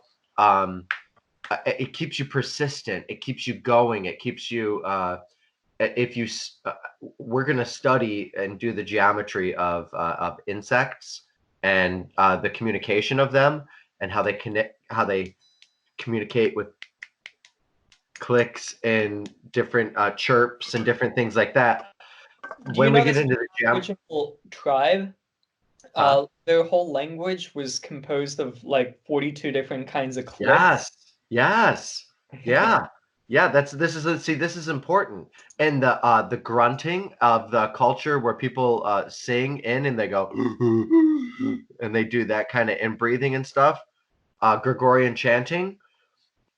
it keeps you persistent. It keeps you going. It keeps you. If you, we're gonna study and do the geometry of insects and the communication of them and how they connect, how they communicate with clicks and different chirps and different things like that. Do When you we know get this into the geometry, original tribe? huh? Their whole language was composed of like 42 different kinds of clicks. Yes, yes, yeah. Yeah, this is important. And the grunting of the culture where people sing in and they go and they do that kind of in breathing and stuff. Gregorian chanting.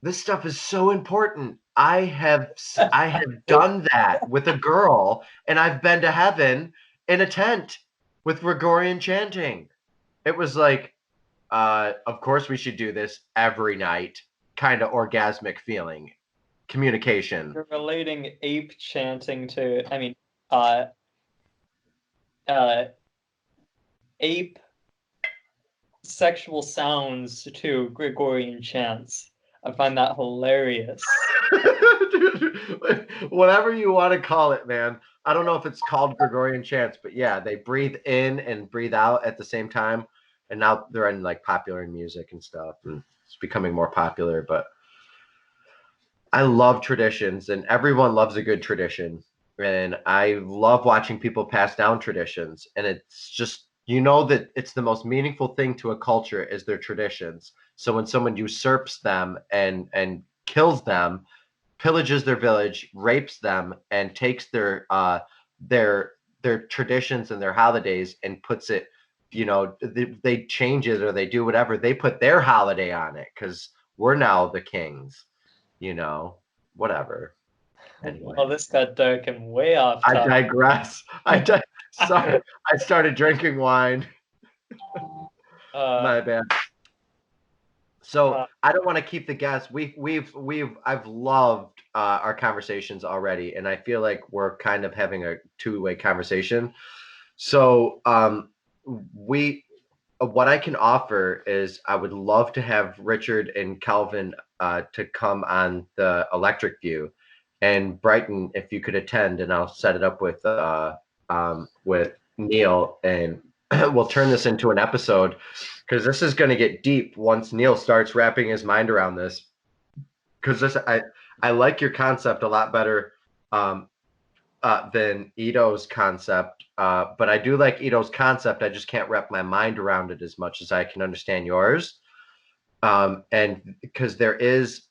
This stuff is so important. I have done that with a girl, and I've been to heaven in a tent with Gregorian chanting. It was like, of course we should do this every night. Kind of orgasmic feeling, communication. You're relating ape chanting to, I mean, uh, ape sexual sounds to Gregorian chants. I find that hilarious. Whatever you want to call it, man. I don't know if it's called Gregorian chants, but yeah, they breathe in and breathe out at the same time. And now they're in like popular music and stuff, and it's becoming more popular. But I love traditions, and everyone loves a good tradition. And I love watching people pass down traditions. And it's just, you know, that it's the most meaningful thing to a culture is their traditions. So when someone usurps them and kills them, pillages their village, rapes them, and takes their their traditions and their holidays and puts it, you know, they change it or they do whatever. They put their holiday on it because we're now the kings, you know, whatever. Anyway, Well, this got dark and way off I topic. digress. Sorry, I started drinking wine. My bad. So I don't want to keep the guests. I've loved our conversations already, and I feel like we're kind of having a two-way conversation. So what I can offer is I would love to have Richard and Kelvin to come on the Electric View, and Brighton, if you could attend, and I'll set it up with Neil, and we'll turn this into an episode because this is going to get deep once Neil starts wrapping his mind around this. Because I like your concept a lot better than Ito's concept, but I do like Ito's concept. I just can't wrap my mind around it as much as I can understand yours. And because there is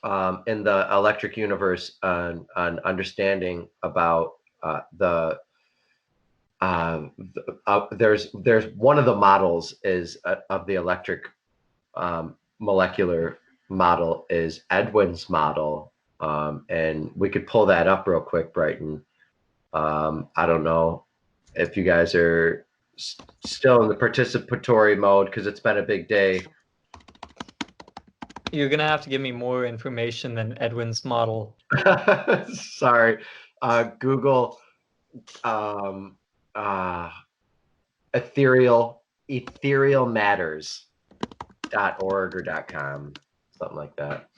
in the electric universe an understanding about there's one of the models is of the electric molecular model is Edwin's model, and we could pull that up real quick, Brighton. I don't know if you guys are still in the participatory mode because it's been a big day. You're gonna have to give me more information than Edwin's model. Sorry. Google ethereal matters.org or .com, something like that.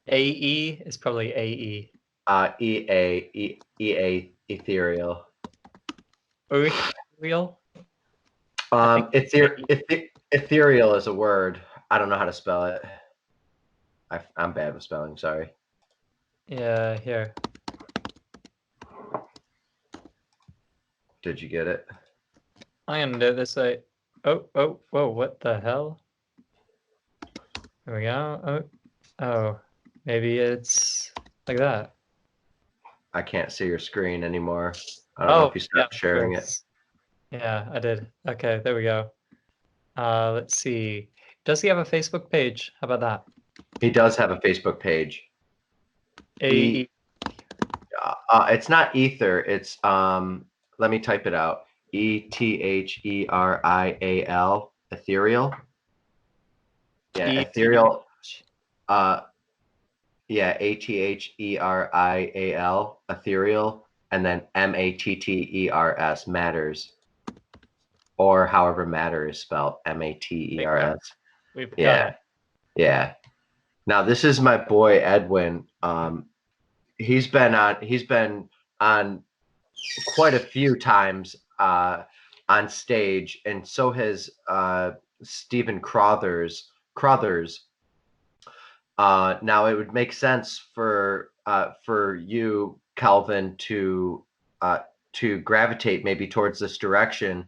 AE is probably AE. EA ethereal. Ethereal? Ethereal is a word. I don't know how to spell it. I'm bad with spelling, sorry. Yeah, here. Did you get it? I'm gonna do it this way. Whoa, what the hell? There we go. Oh, maybe it's like that. I can't see your screen anymore. I don't know if you stopped sharing it. Yeah, I did. Okay, there we go. Let's see. Does he have a Facebook page? How about that? He does have a Facebook page. AE. It's not Ether. It's let me type it out. ETHERIAL. Ethereal. Yeah, ethereal. Yeah, ATHERIAL. Ethereal, and then MATTERS matters, or however matter is spelled, MATERS. We've got Yeah, it. yeah. Now this is my boy Edwin. He's been on quite a few times on stage, and so has Stephen Carruthers. Now it would make sense for you, Kelvin, to gravitate maybe towards this direction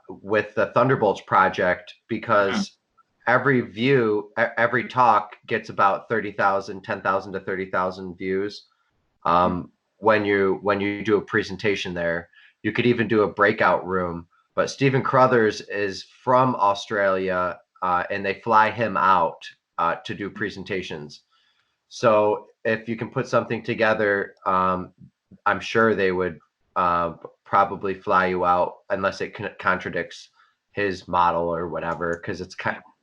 with the Thunderbolts project, because every view, every talk gets about 30,000, 10,000 to 30,000 views. When you do a presentation there, you could even do a breakout room. But Stephen Carruthers is from Australia, and they fly him out to do presentations. So if you can put something together, I'm sure they would probably fly you out unless it contradicts his model or whatever, because it's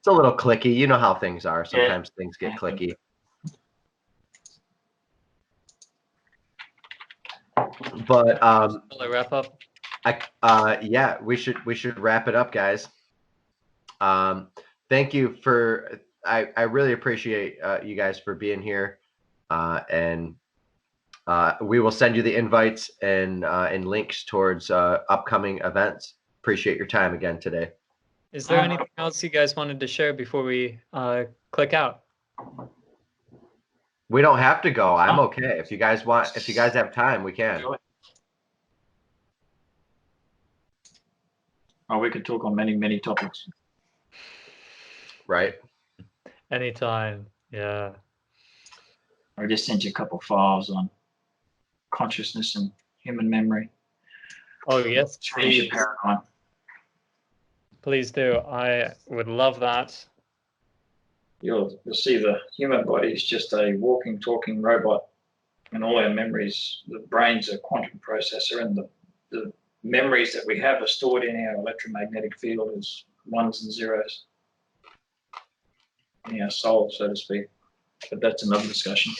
a little clicky. You know how things are. Sometimes things get clicky. But Will I wrap up? yeah, we should wrap it up, guys. Thank you for. I really appreciate you guys for being here, and we will send you the invites and links towards upcoming events. Appreciate your time again today. Is there anything else you guys wanted to share before we click out? We don't have to go. I'm okay. If you guys have time, we can. Oh, we could talk on many, many topics. Right. Anytime. Yeah. I just sent you a couple files on consciousness and human memory. Oh, yes, Change your please. paradigm. Please do. I would love that. You'll see the human body is just a walking, talking robot, and all our memories, the brain's a quantum processor, and the memories that we have are stored in our electromagnetic field as ones and zeros in our soul, so to speak. But that's another discussion.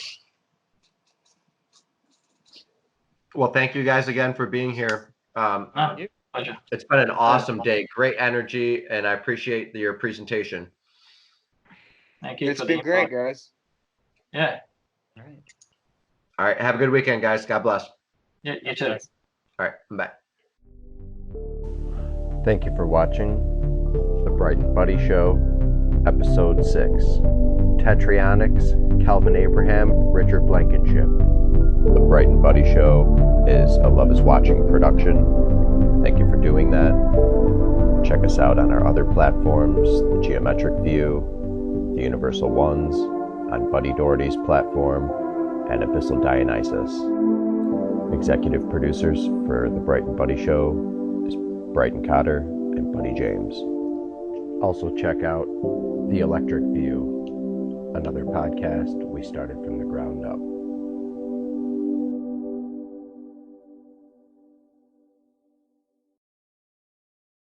Well, thank you guys again for being here. Pleasure. It's been an awesome day. Great energy, and I appreciate your presentation. Thank you. It's been great, guys. Yeah. All right. All right. Have a good weekend, guys. God bless. Yeah, you too. All right. Bye. Thank you for watching The Brighton Buddy Show, Episode 6. Tetryonics, Kelvin Abraham, Richard Blankenship. The Brighton Buddy Show is a Love is Watching production. Thank you for doing that. Check us out on our other platforms, the Geometric View, the Universal Ones, on Buddy Dougherty's platform, and Abyssal Dionysus. Executive producers for The Brighton Buddy Show is Brighton Cotter and Buddy James. Also check out The Electric View, another podcast we started from the ground up.